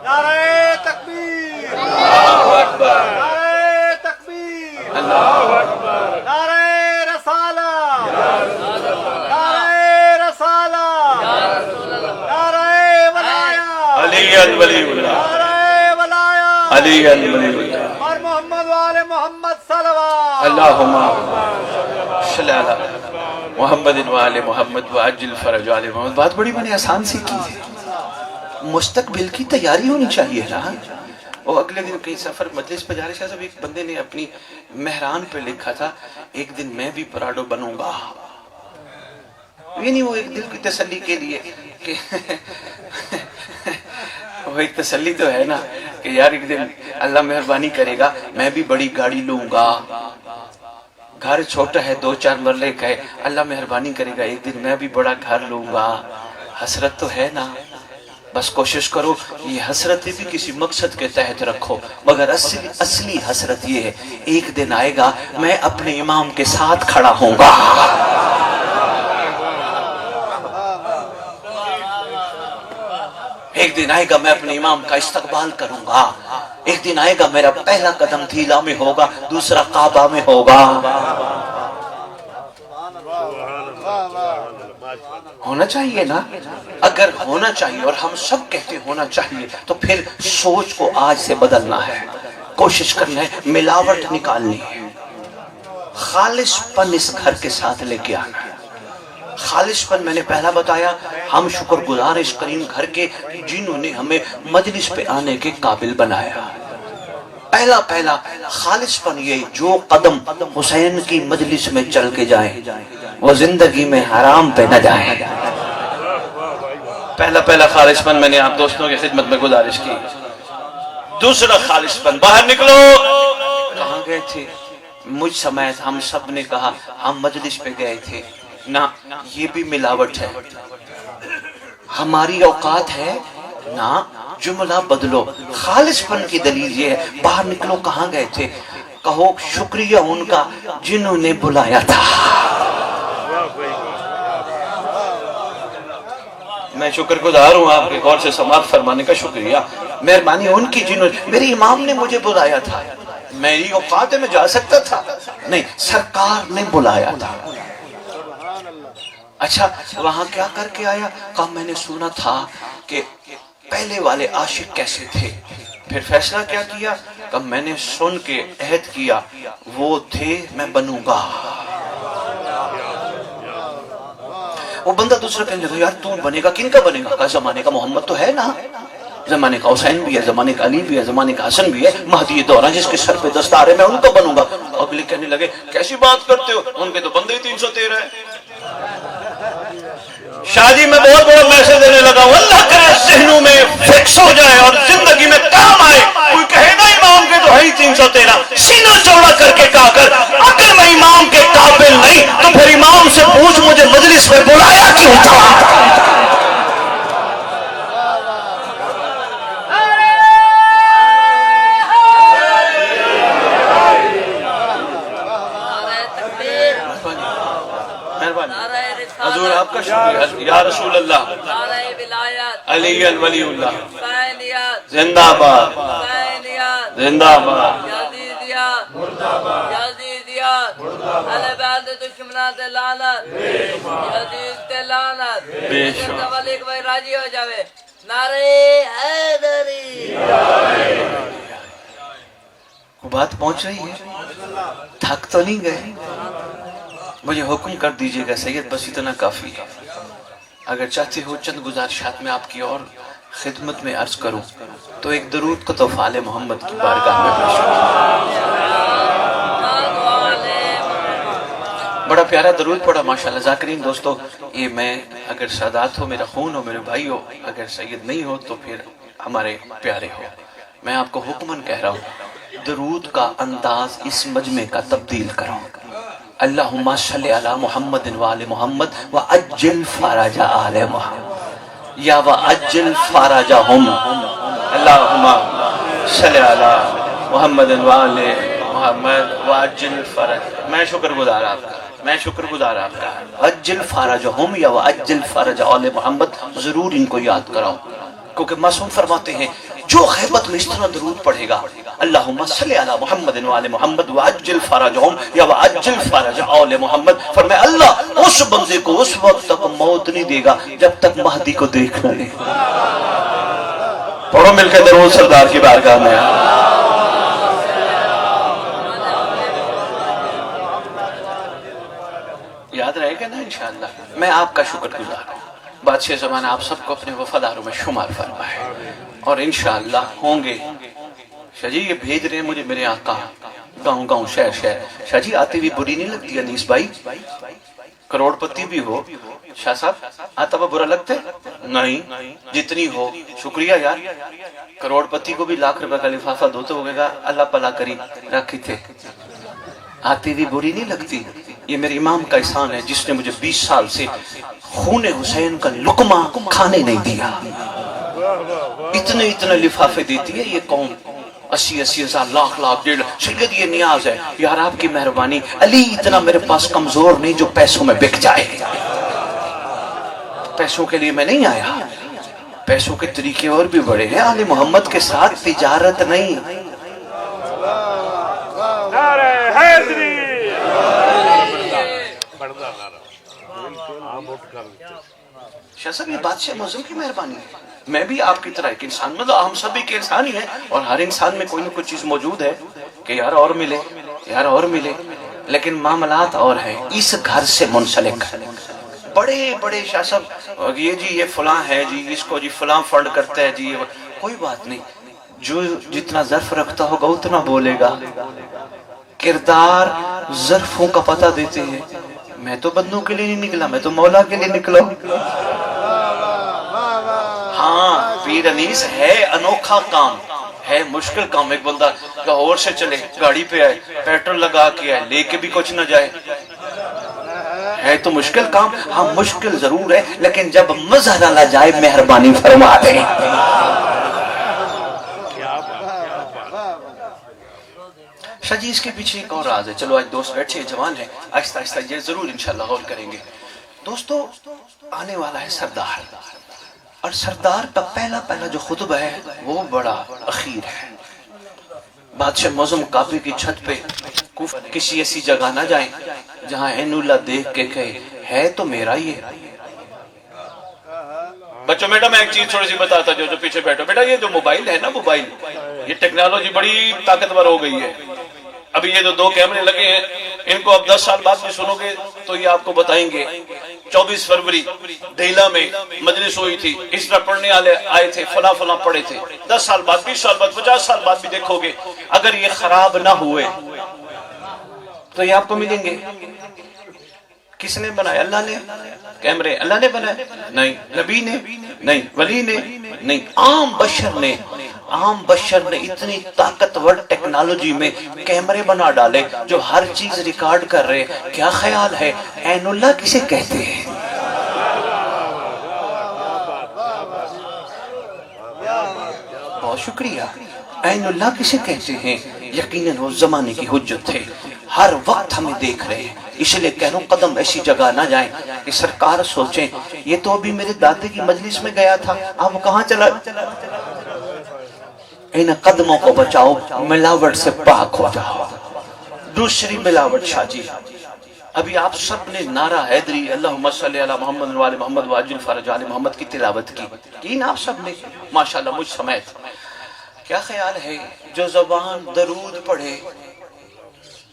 نعرہ تکبیر، اللہ اکبر، نعرہ تکبیر، اللہ اکبر، نعرہ رسالہ، نعرہ رسالہ، نعرہ ولایت، علی ولی اللہ، نعرہ ولایت، علی ولی اللہ، اور محمد وآل محمد صلوات. اللہم صلی علی محمد وآل محمد وعجل فرج آل محمد. بات بڑی میں نے آسان سی کی ہے، مستقبل کی تیاری ہونی چاہیے نا. وہ اگلے دن کہیں سفر مجلس پہ جا رہے صاحب، ایک بندے نے اپنی مہران پہ لکھا تھا ایک دن میں بھی پراڈو بنوں گا. یہ نہیں وہ ایک دل کی تسلی کے لیے کہ وہ ایک تسلی تو ہے نا کہ یار ایک دن اللہ مہربانی کرے گا میں بھی بڑی گاڑی لوں گا. گھر چھوٹا ہے 2-4 مرلے کا ہے، اللہ مہربانی کرے گا ایک دن میں بھی بڑا گھر لوں گا. حسرت تو ہے نا، بس کوشش کرو یہ حسرت بھی کسی مقصد کے تحت رکھو. مگر اصلی حسرت یہ ہے ایک دن آئے گا میں اپنے امام کے ساتھ کھڑا ہوں گا. ایک دن آئے گا میں اپنے امام کا استقبال کروں گا. ایک دن آئے گا میرا پہلا قدم دھیلا میں ہوگا، دوسرا کعبہ میں ہوگا. ہونا چاہیے نا. اگر ہونا چاہیے اور ہم سب کہتے ہونا چاہیے تو پھر سوچ کو آج سے بدلنا ہے. کوشش کرنا ہے ملاوٹ نکالنی ہے، خالص پن اس گھر کے ساتھ لے کے آنا ہے. خالص پن میں نے پہلا بتایا، ہم شکر گزار اس کریم گھر کے جنہوں نے ہمیں مجلس پہ آنے کے قابل بنایا. پہلا خالص پن یہ جو قدم حسین کی مجلس میں چل کے جائیں وہ زندگی میں حرام پہ نہ جائیں. پہلا خالص پن میں نے آپ دوستوں کی خدمت میں گزارش کی. دوسرا خالص پن، باہر نکلو. کہاں گئے تھے؟ مجھ سمیت ہم سب نے کہا ہم مجلس پہ گئے تھے. نہ یہ بھی ملاوٹ ہے. ہماری اوقات ہے نہ، جملہ بدلو. خالص پن کی دلیل یہ ہے باہر نکلو. کہاں گئے تھے؟ کہو شکریہ ان کا جنہوں نے بلایا تھا. میں شکر گزار ہوں آپ کے غور سے سماعت فرمانے کا. شکریہ مہربانی ان کی جنہوں نے، میرے امام نے مجھے بلایا تھا. میری اوقات ہے میں جا سکتا تھا نہیں، سرکار نے بلایا تھا. اچھا وہاں کیا کر کے آیا؟ کہا میں نے سنا تھا کہ پہلے والے عاشق کیسے تھے. پھر فیصلہ کیا کیا؟ کہ میں نے سن کے عہد کیا وہ تھے میں بنوں گا. وہ بندہ دوسرا کہنے لگا یار تو بنے گا، کن کا بنے گا؟ کہا زمانے کا محمد تو ہے نا، زمانے کا حسین بھی ہے، زمانے کا علی بھی ہے، زمانے کا حسن بھی ہے، مہدی دورہ جس کے سر پہ دستار ہے میں ان کا بنوں گا. اگلے کہنے لگے کیسی بات کرتے ہو، ان کے تو بندے ہی 313 ہے. شادی میں بہت بڑا میسج دینے لگا، اللہ کرے ذہنوں میں فکس ہو جائے اور زندگی میں کام آئے. کوئی کہے گا امام کے تو ہے ہی 313. سینہ چوڑا کر کے کہا کر اگر میں امام کے قابل نہیں تو پھر امام سے پوچھ مجھے مجلس میں بلایا کیوں تھا. حضور آپ کا شکریہ یا رسول اللہ. علی الولی اللہ زندہ باد، زندہ باد. راضی ہو جاوے. نعرے حیدری. بات پہنچ رہی ہے، تھک تو نہیں گئے. مجھے حکم کر دیجئے گا سید، بس اتنا کافی ہے۔ اگر چاہتے ہو چند گزارشات میں آپ کی اور خدمت میں عرض کروں تو ایک درود کو تحفہ آل محمد کی بارگاہ میں پیش کروں۔ بڑا پیارا درود پڑھا ماشاءاللہ ذاکرین دوستو۔ یہ میں اگر سادات ہو، میرا خون ہو، میرے بھائی ہو، اگر سید نہیں ہو تو پھر ہمارے پیارے ہو۔ میں آپ کو حکماً کہہ رہا ہوں درود کا انداز اس مجمع کا تبدیل کرو۔ اللہم صلی علی محمد وآل محمد وعجل فرج آل محمد یا وعجل فرجہم۔ اللہم صلی علی محمد وآل محمد وعجل فرج۔ میں شکر گزار آپ کا، میں شکر گزار آپ کا۔ عجل فرجہم یا وعجل فرج آل محمد، ضرور ان کو یاد کراؤ، کیونکہ معصوم فرماتے ہیں جو غیبت میں اس طرح درود پڑھے گا اللہم صلی علی محمد وآل محمد وعجل فرجہم یا وعجل فرج آل محمد، فرمایا اللہ اس بندے کو اس وقت تک موت نہیں دے گا جب تک مہدی کو دیکھ نہ لے۔ پڑھو مل کے درود سردار کی بارگاہ میں۔ یاد رہے گا نا انشاءاللہ۔ میں آپ کا شکر گزار ہوں، بادشاہ زمانہ آپ سب کو اپنے وفاداروں میں شمار فرمائے، اور انشاءاللہ ہوں گے۔ شاہ جی یہ بھیج رہے ہیں مجھے میرے آقا گاؤں گاؤں شہر شہر۔ شاہ جی آتی بھی بری نہیں لگتی انیس بھائی، کروڑ پتی بھی ہو شاہ صاحب، آتا ہوا برا لگتا ہے؟ نہیں، جتنی ہو شکریہ یار۔ کروڑ پتی کو بھی لاکھ روپے کا لفافہ دو تو ہوگا اللہ پلا کری رکھی تھے۔ آتی بھی بری نہیں لگتی۔ یہ میرے امام کا احسان ہے جس نے مجھے 20 سال سے خون حسین کا لقمہ کھانے نہیں دیا۔ اتنے لفافے دیتی ہے یہ قوم، 80 ہزار لاکھ لاکھ ڈیڑھ۔ سید یہ نیاز ہے یار آپ کی مہربانی، علی اتنا میرے پاس کمزور نہیں جو پیسوں میں بک جائے۔ پیسوں کے لیے میں نہیں آیا، پیسوں کے طریقے اور بھی بڑے ہیں، آل محمد کے ساتھ تجارت نہیں۔ نعرہ حیدری۔ شاہ صاحب یہ بادشاہ معظم کی مہربانی ہے، میں بھی آپ کی طرح ایک انسان، مطلب ہم سبھی کے انسان ہی ہیں، اور ہر انسان میں کوئی نہ کوئی چیز موجود ہے کہ یار اور ملے، یار اور ملے، لیکن معاملات اور ہیں اس گھر سے منسلک۔ بڑے بڑے شاہ صاحب یہ جی یہ فلاں ہے جی، اس کو جی فلاں فنڈ کرتا ہے جی، کوئی بات نہیں، جو جتنا ظرف رکھتا ہوگا اتنا بولے گا۔ کردار ظرفوں کا پتہ دیتے ہیں۔ میں تو بندوں کے لیے نہیں نکلا، میں تو مولا کے لیے نکلا۔ ہاں پیر انیس ہے انوکھا کام، ہے مشکل کام۔ ایک بندہ لاہور سے چلے گاڑی پہ آئے، پیٹرول لگا کے آئے، لے کے بھی کچھ نہ جائے، ہے تو مشکل کام۔ ہاں مشکل ضرور ہے، لیکن جب مزہ نہ جائے مہربانی فرما دیں۔ شاہ جی اس کے پیچھے ایک اور راز ہے، چلو آج دوست بیٹھے جوان ہیں، آہستہ آہستہ یہ ضرور انشاءاللہ غور کریں گے۔ دوستو آنے والا ہے سردار، اور سردار کا پہلا جو خطبہ ہے وہ بڑا اخیر ہے۔ بادشاہ معظم کعبے کی چھت پہ کسی ایسی جگہ نہ جائیں جہاں عین اللہ دیکھ کے کہے ہے تو میرا ہی ہے۔ بچوں بیٹا میں ایک چیز تھوڑی سی بتاتا جو پیچھے بیٹھو، بیٹا یہ جو موبائل ہے نا، موبائل یہ ٹیکنالوجی بڑی طاقتور ہو گئی ہے۔ ابھی یہ جو 2 کیمرے لگے ہیں ان کو اب 10 سال بعد بھی سنو گے تو یہ آپ کو بتائیں گے 24 فروری دہلا میں مجلس ہوئی تھی، اس طرح پڑھنے والے آئے تھے، فلاں پڑھے تھے۔ 10 سال بعد، 20 سال بعد، 50 سال بعد بھی دیکھو گے اگر یہ خراب نہ ہوئے تو یہ آپ کو ملیں گے۔ کس نے بنایا؟ اللہ نے۔ کیمرے اللہ نے بنائے؟ نہیں۔ نبی نے؟ نہیں۔ ولی نے؟ نہیں۔ عام بشر نے اتنی طاقتور ٹیکنالوجی میں کیمرے بنا ڈالے جو ہر چیز ریکارڈ کر رہے۔ کیا خیال ہے عین اللہ کسے کہتے ہیں؟ بہت شکریہ۔ عین اللہ کسے کہتے ہیں؟ یقیناً وہ زمانے کی حجت تھے، ہر وقت ہمیں دیکھ رہے ہیں، اس لیے کہہ رہا ہوں قدم ایسی جگہ نہ جائیں کہ سرکار سوچیں یہ تو ابھی میرے دادے کی مجلس میں گیا تھا، اب کہاں چلا؟ ان قدموں کو بچاؤ، ملاوٹ سے پاک ہو جاؤ۔ دوسری ملاوٹ شاہ جی، ابھی آپ سب نے نعرہ حیدری اللہم صلی علی محمد وآل محمد وعجل فرج آل محمد کی تلاوت کی آپ سب نے ماشاءاللہ مجھ سمیت۔ کیا خیال ہے جو زبان درود پڑھے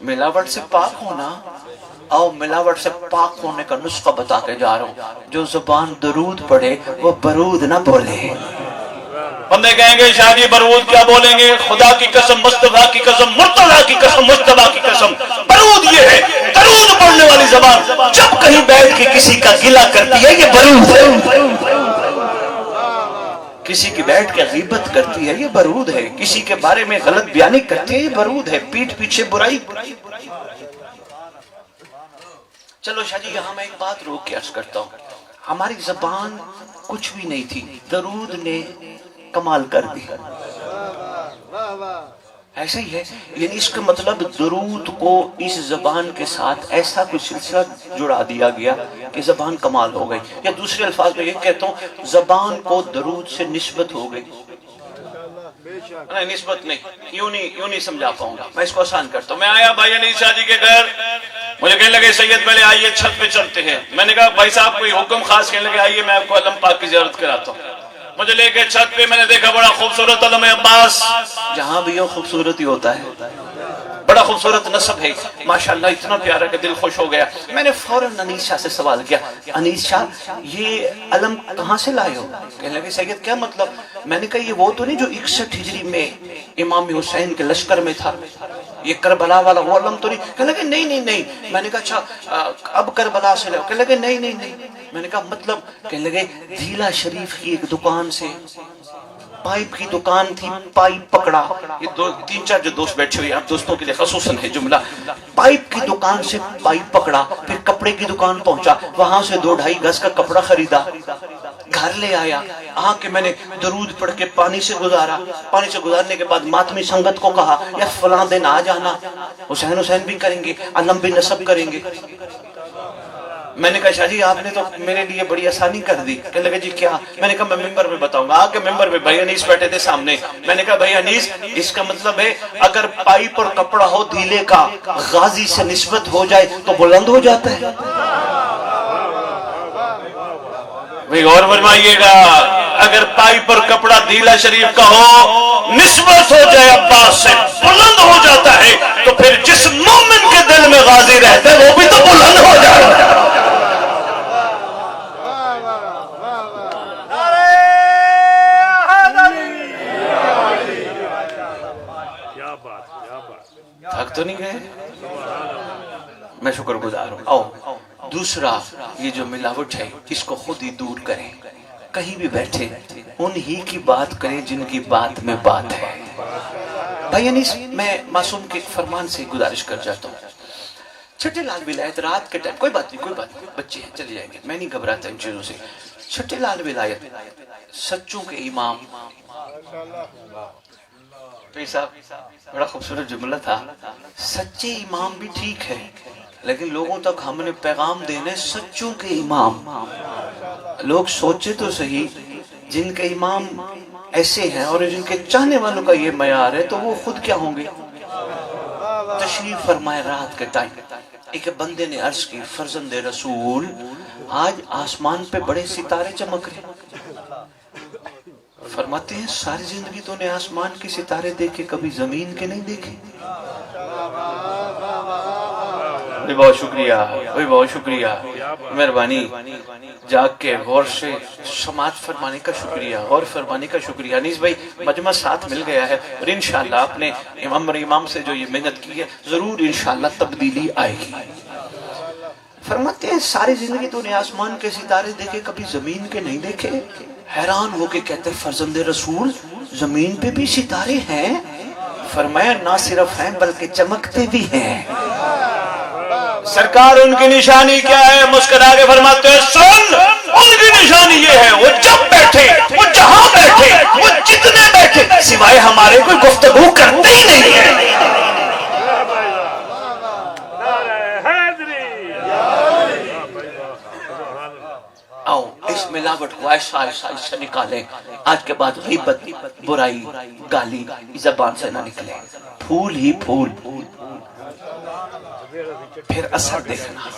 ملاوٹ سے پاک ہونا؟ آؤ ملاوٹ سے پاک ہونے کا نسخہ بتا کے جا رہا ہوں. جو زبان درود پڑھے وہ برود نہ بولے. بندے کہیں گے شاہ جی برود کیا بولیں گے؟ خدا کی قسم، مصطفیٰ کی قسم، مرتضیٰ کی قسم، مصطفیٰ کی قسم، برود یہ ہے درود پڑھنے والی زبان جب کہیں بیٹھ کے کسی کا گلہ کرتی ہے یہ برود ہے. کسی کی بیٹھ کے غیبت کرتی ہے یہ برود ہے. کسی کے بارے میں غلط بیانی کرتی ہے یہ برود ہے. پیٹھ پیچھے برائی. چلو شاہ جی یہاں میں ایک بات روک کے عرض کرتا ہوں. ہماری زبان کچھ بھی نہیں تھی، درود نے کمال کر دی. ایسا ہی ہے، یعنی اس کا مطلب درود کو اس زبان کے ساتھ ایسا کوئی سلسلہ جڑا دیا گیا کہ زبان کمال ہو گئی. یا دوسرے الفاظ میں یہ کہتا ہوں زبان کو درود سے نسبت ہو گئی. نہیں نسبت نہیں، یوں نہیں سمجھا پاؤں گا. میں اس کو آسان کرتا ہوں. میں آیا بھائی علی شاہ جی کے گھر، مجھے کہنے لگے سید پہلے آئیے چھت پہ چلتے ہیں. میں نے کہا بھائی صاحب کوئی حکم خاص؟ کہنے لگے آئیے میں آپ کو علم پاک کی زیارت کراتا ہوں. مجھے لے کے چھت پہ، میں نے دیکھا بڑا خوبصورت علم عباس. جہاں بھی ہو خوبصورت ہی ہوتا ہے. بڑا خوبصورت نسب ہے ماشاءاللہ، اتنا پیارا کہ دل خوش ہو گیا. میں نے فوراً انیس شاہ سے سوال کیا، انیس شاہ یہ علم کہاں سے لائے ہو؟ کہنے لگے سید کیا مطلب؟ میں نے کہا یہ وہ تو نہیں جو 61 ہجری میں امام حسین کے لشکر میں تھا، یہ کربلا والا وہ علم تو نہیں؟ کہنے لگے نہیں. میں نے کہا اچھا اب کربلا سے لائے؟ کہنے لگے نہیں. میں نے کہا مطلب؟ کہنے لگے دھیلا شریف کی ایک دکان سے پائپ کی دکان تھی، پائپ پکڑا. یہ 3-4 جو دوست بیٹھے ہوئے آپ دوستوں کے لیے خصوصاً ہے جملہ. پائپ کی دکان سے پائپ پکڑا، پھر کپڑے کی دکان پہنچا، وہاں سے 2-2.5 گز کا کپڑا خریدا، گھر لے آیا. آ کے میں نے درود پڑھ کے پانی سے گزارا. پانی سے گزارنے کے بعد ماتمی سنگت کو کہا یا فلاں دن آ جانا، حسین بھی کریں گے، علم بھی نصب کریں گے. میں نے کہا شاہ جی آپ نے تو میرے لیے بڑی آسانی کر دی. کہنے لگے جی کیا؟ میں نے کہا میں ممبر میں بتاؤں گا. آگے ممبر میں بھائی انیس بیٹھے تھے سامنے. میں نے کہا بھائی انیس اس کا مطلب ہے اگر پائپ اور کپڑا ہو دھیلے کا، غازی سے نسبت ہو جائے تو بلند ہو جاتا ہے. بھائی غور فرمائیے گا، اگر پائپ اور کپڑا دھیلا شریف کا ہو، نسبت ہو جائے عباس سے، بلند ہو جاتا ہے. تو پھر جس مومن کے دل میں غازی رہتا ہے وہ بھی تو بلند ہو جاتا ہے. تھک تو نہیں گئے؟ میں شکر گزار ہوں. آؤ دوسرا یہ جو ملاوٹ ہے اس کو خود ہی دور کریں. کہیں بھی بیٹھے انہی کی بات کریں جن کی بات میں بات ہے. بھائی انیس میں معصوم کے فرمان سے گزارش کر جاتا ہوں. چھٹے لال ولایت رات کے ٹائم، کوئی بات نہیں بچے ہیں چلے جائیں گے، میں نہیں گھبراتا ان چیزوں سے. چھٹے لال ولایت سچوں کے امام. صاحب بڑا خوبصورت جملہ تھا، سچے امام بھی ٹھیک ہے لیکن لوگوں تک ہم نے پیغام دینے سچوں کے امام. لوگ سوچے تو صحیح، جن کے امام ایسے ہیں اور جن کے چاہنے والوں کا یہ معیار ہے تو وہ خود کیا ہوں گے. تشریف فرمائے رات کے ٹائم ایک بندے نے عرض کی فرزند رسول آج آسمان پہ بڑے ستارے چمک رہے. فرماتے ہیں ساری زندگی تو نے آسمان کے ستارے دیکھے، کبھی زمین کے نہیں دیکھے. بہت شکریہ، بہت شکریہ، مہربانی. جاگ کے غور سے سماعت فرمانے کا شکریہ، غور فرمانے کا شکریہ. انیس بھائی مجمع ساتھ مل گیا ہے اور انشاءاللہ اپنے امام سے جو یہ محنت کی ہے ضرور انشاءاللہ تبدیلی آئے گی. فرماتے ہیں ساری زندگی تو نے آسمان کے ستارے دیکھے، کبھی زمین کے نہیں دیکھے. حیران ہو کے کہتے فرزند رسول زمین پہ بھی ستارے ہیں؟ فرمایا نہ صرف ہیں بلکہ چمکتے بھی ہیں. سرکار ان کی نشانی کیا ہے؟ مسکرا کے فرماتے ہیں سن، ان کی نشانی یہ ہے وہ جب بیٹھے، وہ جہاں بیٹھے، وہ جتنے بیٹھے سوائے ہمارے کوئی گفتگو کرتے ہی نہیں ہے. آؤ اس ملاوٹ کو ایسا سے نکالیں. آج کے بعد غیبت، برائی، گالی زبان سے نہ نکلے. پھول ہی پھول، پھر اثر دیکھنا.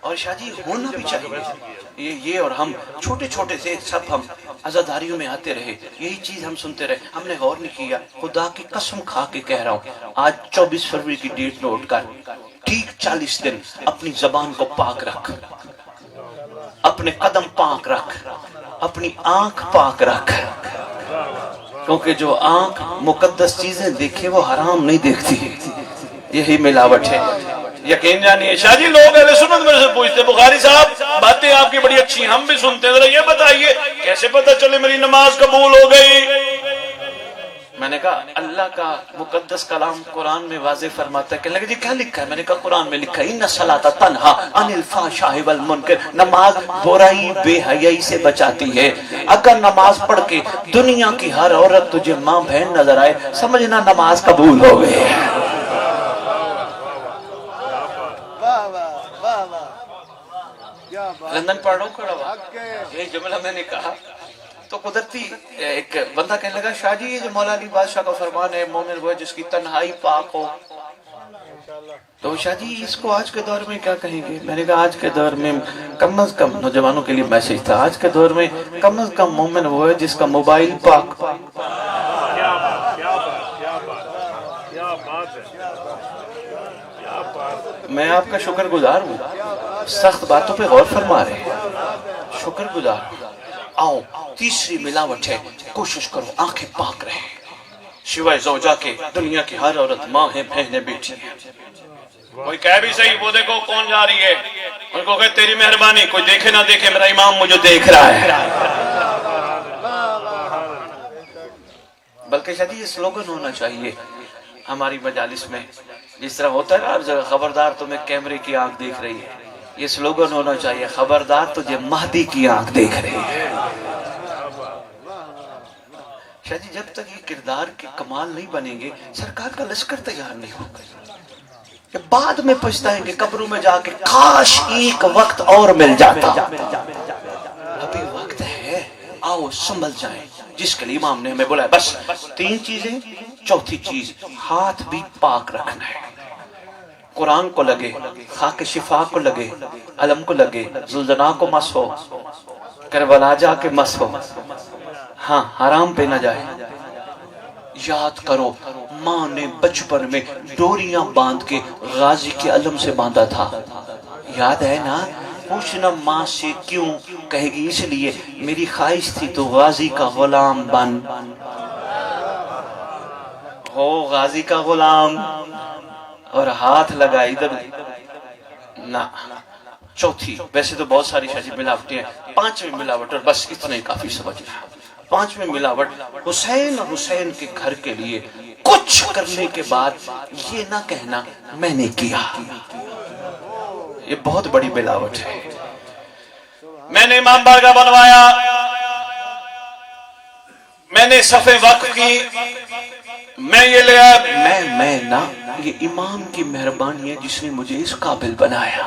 اور شاہ جی ہونا بھی چاہیے یہ اور ہم چھوٹے چھوٹے سے سب ہم عزاداریوں میں آتے رہے، یہی چیز ہم سنتے رہے، ہم نے غور نہیں کیا۔ خدا کی قسم کھا کے کہہ رہا ہوں، آج 24 فروری کی ڈیٹ نوٹ کر، ٹھیک 40 دن اپنی زبان کو پاک رکھ، اپنے قدم پاک رکھ، اپنی آنکھ پاک رکھ، کیونکہ جو آنکھ مقدس چیزیں دیکھے وہ حرام نہیں دیکھتی، یہی ملاوٹ ہے۔ یقین جانیے شاہ جی، لوگ اہل سنت میرے سے پوچھتے بخاری صاحب باتیں آپ کی بڑی اچھی ہم بھی سنتے ہیں، ذرا یہ بتائیے کیسے پتہ چلے میری نماز قبول ہو گئی؟ میں نے کہا اللہ کا مقدس کلام قرآن میں واضح فرماتا ہے۔ کہنے لگے جی کیا لکھا ہے؟ میں نے کہا قرآن میں لکھا ہے ان الصلاۃ تنہا عن الفحشاء والمنکر، نماز برائی بے حیائی سے بچاتی ہے۔ اگر نماز پڑھ کے دنیا کی ہر عورت تجھے ماں بہن نظر آئے، سمجھنا نماز قبول ہو گئی۔ لندن پڑھو کھڑا ہوا، یہ جملہ میں نے کہا تو قدرتی ایک بندہ کہنے لگا شاہ جی یہ جو مولا علی بادشاہ کا فرمان ہے مومن وہ جس کی تنہائی پاک ہو، تو شاہ جی اس کو آج کے دور میں کیا کہیں گے؟ میں نے کہا آج کے دور میں کم از کم، نوجوانوں کے لیے میسج تھا، آج کے دور میں کم از کم مومن وہ ہے جس کا موبائل پاک۔ میں آپ کا شکر گزار ہوں، سخت باتوں پہ غور فرما رہے ہیں، شکر گزار ہوں۔ آؤ تیسری ملاوٹ ہے، کوشش کرو آنکھیں پاک رہے، سوائے زوجہ کے دنیا کی ہر عورت ماں ہے، بہن ہے، بیٹی ہے۔ کوئی کہہ بھی صحیح، وہ دیکھو کون جا رہی ہے، ان کو کہ تیری مہربانی، کوئی دیکھے نہ دیکھے میرا امام مجھے دیکھ رہا ہے۔ بلکہ شاید یہ سلوگن ہونا چاہیے ہماری مجالس میں، جس طرح ہوتا ہے نا خبردار تمہیں کیمرے کی آنکھ دیکھ رہی ہے، یہ سلوگن ہونا چاہیے خبردار تجھے مہدی کی آنکھ دیکھ رہی ہے۔ شاہ جی جب تک یہ کردار کے کمال نہیں بنیں گے سرکار کا لشکر تیار نہیں ہوگا، بعد میں پچھتائیں گے قبروں میں جا کے کاش ایک وقت اور مل جاتا۔ ابھی وقت ہے، آؤ سنبھل جائیں، جس کے لیے امام نے ہمیں بولا ہے بس 3 چیزیں، چوتھی چیز ہاتھ بھی پاک رکھنا ہے، قرآن کو لگے، خاک شفا کو لگے، علم کو لگے، زلزلہ کو مس ہو، کربلا جا کے مس ہو، ہاں حرام پہ نہ جائے۔ یاد کرو ماں نے بچپن میں ڈوریاں باندھ کے غازی کے علم سے باندھا تھا، یاد ہے نا؟ پوچھنا ماں سے کیوں؟ کہے گی اس لیے میری خواہش تھی تو غازی کا غلام بن ہو، غازی کا غلام، اور ہاتھ لگا ادھر نہ۔ چوتھی، ویسے تو بہت ساری شاید ملاوٹیں ہیں، 5ویں ملاوٹ، اور بس اتنا ہی کافی سمجھنا۔ 5ویں ملاوٹ، حسین کے گھر کے لیے کچھ کرنے کے بعد یہ نہ کہنا میں نے کیا، یہ بہت بڑی ملاوٹ ہے۔ میں نے امام بارگاہ بنوایا، میں نے صفیں وقف کی، میں یہ لیا، میں نہ، یہ امام کی مہربانی ہے جس نے مجھے اس قابل بنایا،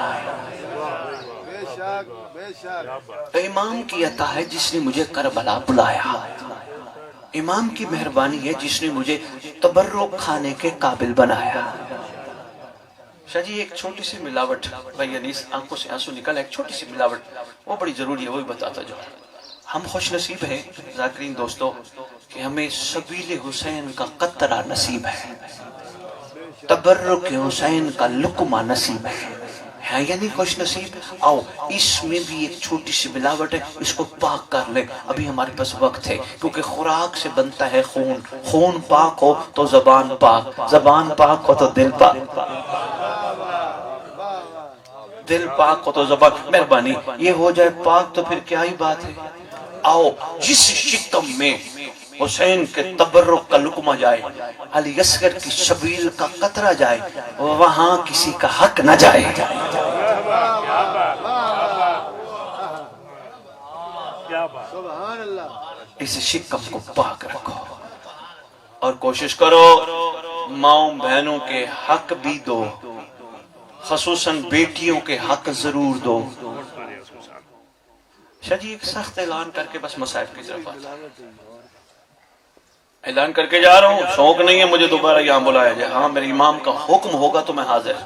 امام کی عطا ہے جس نے مجھے کربلا بلایا، امام کی مہربانی ہے جس نے مجھے تبرک کھانے کے قابل بنایا۔ شاہ جی ایک چھوٹی سی ملاوٹ، بھائی انیس آنکھوں سے آنسو نکل، ایک چھوٹی سی ملاوٹ وہ بڑی ضروری ہے، وہی بتاتا جو۔ ہم خوش نصیب ہیں ذاکرین دوستو کہ ہمیں سبیل حسین کا قطرہ نصیب ہے، تبرک حسین کا لقمہ نصیب ہے، یعنی خوش نصیب۔ آؤ اس میں بھی ایک چھوٹی سی ملاوٹ ہے، اس کو پاک کر لیں، ابھی ہمارے پاس وقت ہے، کیونکہ خوراک سے بنتا ہے خون، خون پاک ہو تو زبان پاک، زبان پاک ہو تو دل پاک، دل پاک ہو تو زبان، مہربانی یہ ہو جائے پاک تو پھر کیا ہی بات ہے۔ آؤ جس شکم میں حسین کے تبرک کا لقمہ جائے، علی اصغر کی شبیل کا قطرہ جائے، وہاں کسی کا حق نہ جائے۔ اس شکم کو پاک رکھو اور کوشش کرو ماؤں بہنوں کے حق بھی دو، خصوصاً بیٹیوں کے حق ضرور دو۔ شاہ جی ایک سخت اعلان کر کے بس مصائب کی طرف آتا ہے، اعلان کر کے جا رہا ہوں، شوق نہیں ہے مجھے دوبارہ یہاں بلایا جائے، ہاں میرے امام کا حکم ہوگا تو میں حاضر۔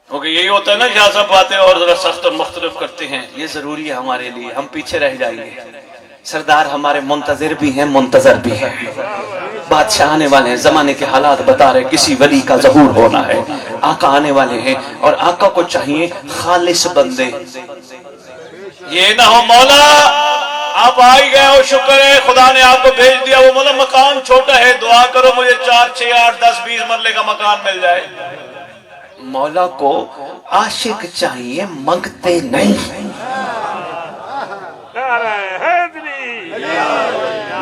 کیونکہ یہی ہوتا ہے نا جہاں سب باتیں اور ذرا سخت اور مختلف کرتے ہیں، یہ ضروری ہے ہمارے لیے، ہم پیچھے رہ جائیں گے۔ سردار ہمارے منتظر بھی ہیں، منتظر بھی ہیں، بادشاہ آنے والے ہیں، زمانے کے حالات بتا رہے کسی ولی کا ظہور ہونا ہے، آقا آنے والے ہیں، اور آقا کو چاہیے خالص بندے۔ یہ نہ ہو مولا آپ آئی گئے ہو، شکر ہے خدا نے آپ کو بھیج دیا، وہ مولا مکان چھوٹا ہے، دعا کرو مجھے 4 6 8 10 20 مرلے کا مکان مل جائے۔ مولا کو عاشق چاہیے، منگتے نہیں۔ نعرہ حیدری،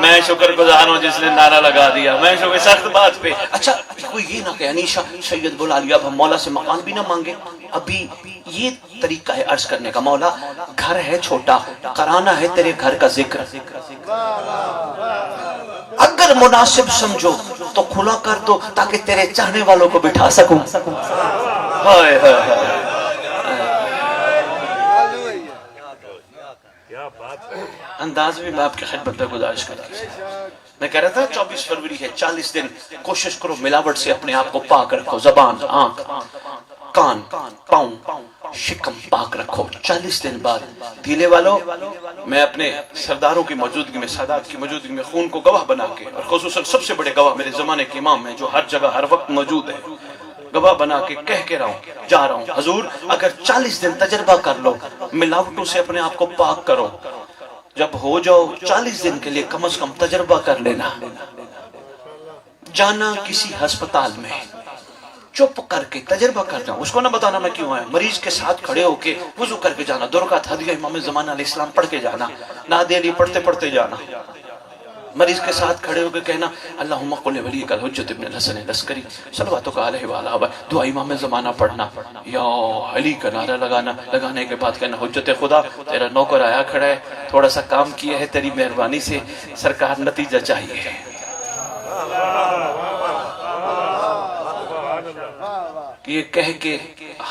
میں شکر گزار ہوں جس نے نعرہ لگا دیا، میں شکر سخت بات پہ۔ اچھا کوئی یہ نہ کہ انیشا سید بلا لیا، اب ہم مولا سے مکان بھی نہ مانگے۔ ابھی یہ طریقہ ہے عرض کرنے کا، مولا گھر ہے چھوٹا، کرانا ہے تیرے گھر کا ذکر، اگر مناسب سمجھو تو کھلا کر دو تاکہ تیرے چاہنے والوں کو بٹھا سکوں۔ ہائے ہائے ہائے، کیا بات ہے، انداز بھی میں آپ کی خدمت میں گزارش کرتا ہوں۔ میں کہہ رہا تھا 24 فروری ہے، 40 دن کوشش کرو ملاوٹ سے اپنے آپ کو پاک رکھو، زبان، آنکھ، کان، پاؤں، شکم پاک رکھو۔ 40 دن بعد دھیلے والوں، میں اپنے سرداروں کی موجودگی میں، سادات کی موجودگی میں خون کو گواہ بنا کے، اور خصوصاً سب سے بڑے گواہ میرے زمانے کے امام ہیں جو ہر جگہ ہر وقت موجود ہے، گواہ بنا کے کہہ کے رہا ہوں، جا رہا ہوں، حضور اگر 40 دن تجربہ کر لو، ملاوٹوں سے اپنے آپ کو پاک کرو، جب ہو جاؤ 40 دن کے لیے کم از کم تجربہ کر لینا، جانا کسی ہسپتال میں چپ کر کے تجربہ کرنا، اس کو نہ بتانا میں کیوں آیا، مریض کے ساتھ کھڑے ہو کے وضو کر کے جانا، 2 رکعت ہدیہ امام زمانہ علیہ السلام پڑھ کے جانا، نعت علی پڑھتے پڑھتے جانا، مریض کے ساتھ کھڑے ہو کے کہنا اللہم قل ولیک الحجۃ ابن الحسن العسکری صلواتک علیہ وعلی آبائہ، دعا امام زمانہ پڑھنا، یا علی کا نعرہ لگانے کے بعد کہنا حجت خدا تیرا نوکر آیا کھڑا ہے، تھوڑا سا کام کیا ہے تیری مہربانی سے، سرکار نتیجہ چاہیے۔ یہ کہہ کے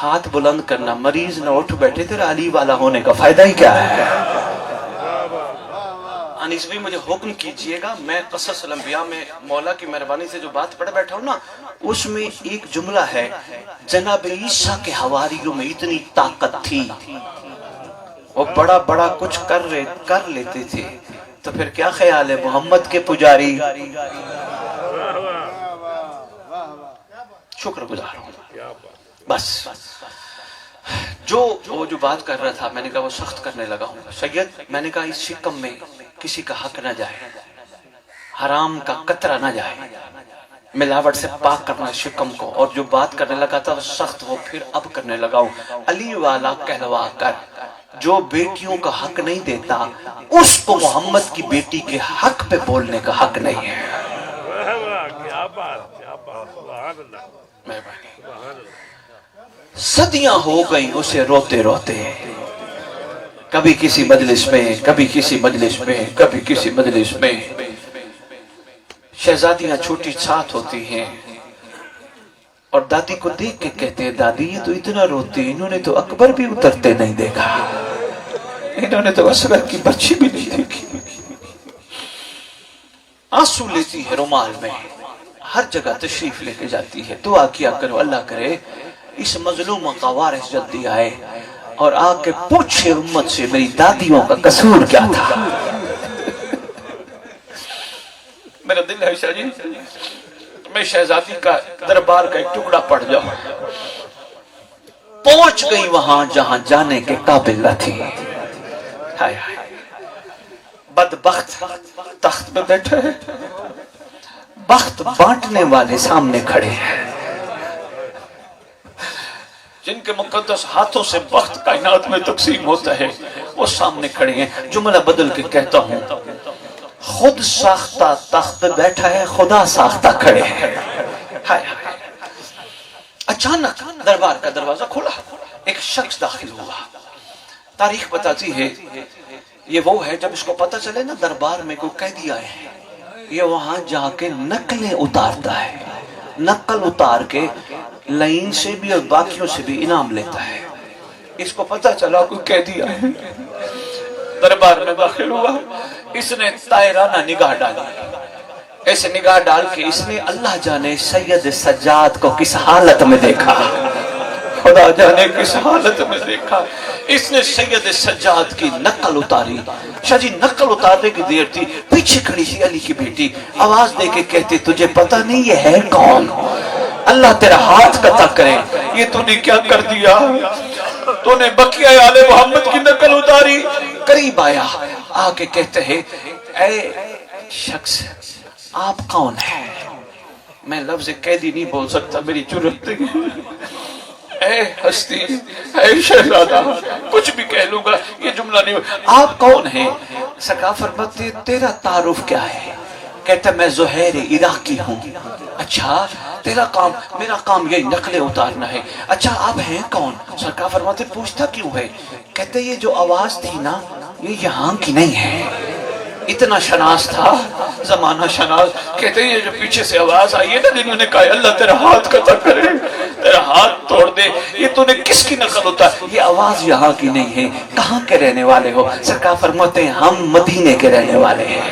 ہاتھ بلند کرنا، مریض نہ اٹھ بیٹھے، تیرا علی والا ہونے کا فائدہ ہی کیا ہے؟ انیس بھی مجھے حکم کیجئے گا، میں قصص الانبیاء میں مولا کی مہربانی سے جو بات پڑھ بیٹھا ہوں نا، اس میں ایک جملہ ہے، جناب عیسیٰ کے حواریوں میں اتنی طاقت تھی، وہ بڑا بڑا کچھ کر لیتے تھے، تو پھر کیا خیال ہے محمد کے پجاری؟ شکر گزار ہوں، بس وہ جو بات کر رہا تھا، میں نے کہا وہ سخت کرنے لگا ہوں سید، میں نے کہا اس شکم میں کسی کا حق نہ جائے، حرام کا قطرہ نہ جائے، ملاوٹ سے پاک کرنا شکم کو، اور جو بات کرنے لگا تھا وہ سخت، وہ پھر اب کرنے لگا ہوں، علی والا کہلوا کر جو بیٹیوں کا حق نہیں دیتا اس کو محمد کی بیٹی کے حق پہ بولنے کا حق نہیں ہے۔ کیا بات، کیا بات، سبحان اللہ، صدیاں ہو گئیں اسے روتے روتے، کبھی کسی مجلس میں، کبھی کسی مجلس میں، کبھی کسی مجلس میں، شہزادیاں چھوٹی ساتھ ہوتی ہیں اور دادی کو دیکھ کے کہتے ہیں دادی یہ تو اتنا روتی، انہوں نے تو اکبر بھی اترتے نہیں دیکھا، انہوں نے تو اصغر کی بچی بھی نہیں دیکھی۔ آنسو لیتی ہے رومال میں، ہر جگہ تشریف لے کے جاتی ہے، دعا کیا کرو اللہ کرے اس مظلوم کا وارث جلدی آئے اور آ کے پوچھے امت سے میری دادیوں کا قصور کیا تھا۔ میرا دل ہے شاہ جی میں شہزادی کا دربار کا ایک ٹکڑا پڑ جاؤں، پہنچ گئی وہاں جہاں جانے کے قابل نہ تھی، ہائے بدبخت تخت پہ بیٹھے ہیں، بخت بانٹنے والے سامنے کھڑے ہیں، جن کے مقدس ہاتھوں سے بخت کائنات میں تقسیم ہوتا ہے وہ سامنے کھڑے ہیں۔ جملہ بدل کے کہتا ہوں، خود ساختہ تخت بیٹھا ہے، خدا ساختہ کھڑے ہیں۔ اچانک دربار کا دروازہ کھلا، ایک شخص داخل ہوا۔ تاریخ بتاتی ہے یہ وہ ہے جب اس کو پتہ چلے نا دربار میں کوئی قیدی آئے ہیں، یہ وہاں جا کے نقلیں اتارتا ہے، نقل اتار کے لائن سے بھی اور باقیوں سے بھی انعام لیتا ہے۔ اس کو پتہ چلا کوئی قیدی آئے ہیں، دربار میں داخل ہوا، اس نے طائرانہ نگاہ ڈالی، ایسے نگاہ ڈال کے اس نے اللہ جانے سید سجاد کو کس حالت میں دیکھا، خدا جانے کس حالت میں دیکھا. اس نے سید سجاد کی نقل اتاری. شاہ جی نقل اتارنے کی دیر تھی, پیچھے کھڑی سی علی کی بیٹی آواز دے کے کہتی تجھے پتہ نہیں یہ ہے کون؟ اللہ تیرا ہاتھ قطع کرے, یہ تو نے کیا کر دیا؟ تو نے بقیہ آل محمد کی نقل اتاری. قریب آیا, آ کے کہتے ہیں اے شخص آپ کون ہیں؟ میں لفظ قیدی نہیں بول سکتا, میری جرأت نہیں. اے ہستی, اے شہزادہ, کچھ بھی کہہ لوں گا, یہ جملہ نہیں. آپ کون ہیں؟ سرکار فرماتے تیرا تعارف کیا ہے؟ کہتا میں زہیر عراقی ہوں. اچھا تیرا کام, میرا کام یہی نقلیں اتارنا ہے. اچھا آپ ہیں کون؟ سرکار فرماتے پوچھتا کیوں ہے؟ کہتے یہ جو آواز تھی نا یہ یہاں کی نہیں ہے. اتنا شناس تھا, زمانہ شناس. کہتے یہ جو پیچھے سے آواز آئی ہے نا جنہوں نے کہا اللہ تیرا ہاتھ قطع کرے, تیرا ہاتھ توڑ دے, یہ تو نے کس کی نقل ہوتا ہے؟ یہ آواز یہاں کی نہیں ہے. کہاں کے رہنے والے ہو؟ سرکار فرماتے ہیں ہم مدینے کے رہنے والے ہیں.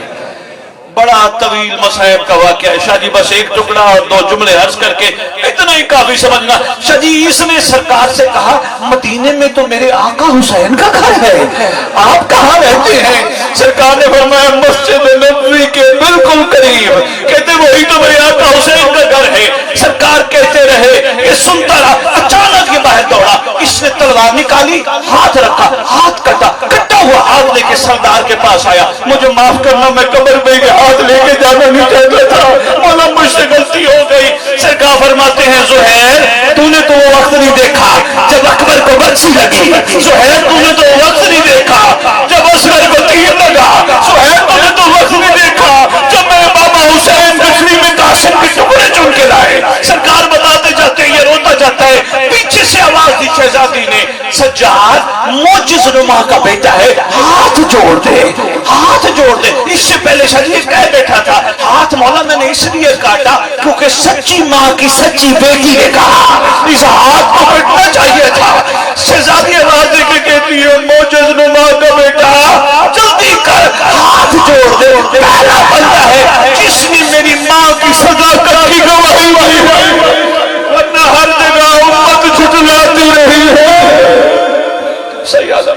بڑا طویل مصائب کا واقعہ ہے. شاہ جی بس ایک ٹکڑا اور دو جملے عرض کر کے اتنا ہی کافی سمجھنا. شاہ جی اس نے سرکار سے کہا مدینے میں تو میرے آقا حسین کا گھر ہے, آپ کہاں رہتے ہیں؟ سرکار نے فرمایا مسجد نبوی کے بالکل قریب. کہتے وہی تو میرے آقا حسین کا گھر ہے. سرکار کہتے رہے, یہ سنتا رہا. اچانک یہ باہر دوڑا, اس نے تلوار نکالی, ہاتھ رکھا, ہاتھ کٹا, کٹا ہوا ہاتھ لے کے سردار کے پاس آیا. مجھے معاف کرنا, میں قبر میں گیا, ہاتھ لے کے جانا نہیں چاہتا تھا, مولا مجھ سے غلطی ہو گئی. سرکار فرماتے ہیں زہیر تو نے تو وہ وقت نہیں دیکھا جب اکبر کو بچی لگی. زہیر تو نے تو وہ وقت نہیں دیکھا جب اصغر کو تیر لگا. زہیر تو نے تو وقت نہیں دیکھا جب میرے بابا حسین بجلی میں قاسم کے ٹکڑے چن کے لائے. سرکار بتاتے جاتے ہیں, یہ روتا جاتا ہے. پیچھے سے آواز دی شہزادی نے سجاد موجز نما کا بیٹا ہے, ہاتھ جوڑ دے, ہاتھ جوڑ دے. اس سے پہلے شریف کہہ بیٹھا تھا ہاتھ مولا میں نے اس لیے کاٹا کیونکہ سچی ماں کی سچی بیٹی نے کہا اس ہاتھ کو کٹنا چاہیے تھا. شہزادی آواز دے کے کہتی ہے موجز نما کا بیٹا جلدی کر, ہاتھ جوڑ دے. پہلا بندہ ہے جس نے میری ماں کی صداقت کی گواہی دی, ورنہ ہر جگہ امت جھٹلاتی رہی ہے. سیادہ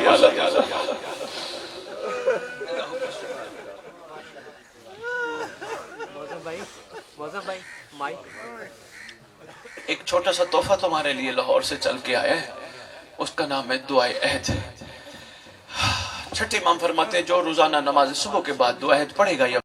ایک چھوٹا سا تحفہ تمہارے لیے لاہور سے چل کے آیا ہے, اس کا نام ہے دعائے عہد. چھٹے امام فرماتے ہیں جو روزانہ نماز صبح کے بعد دعائے عہد پڑھے گا یا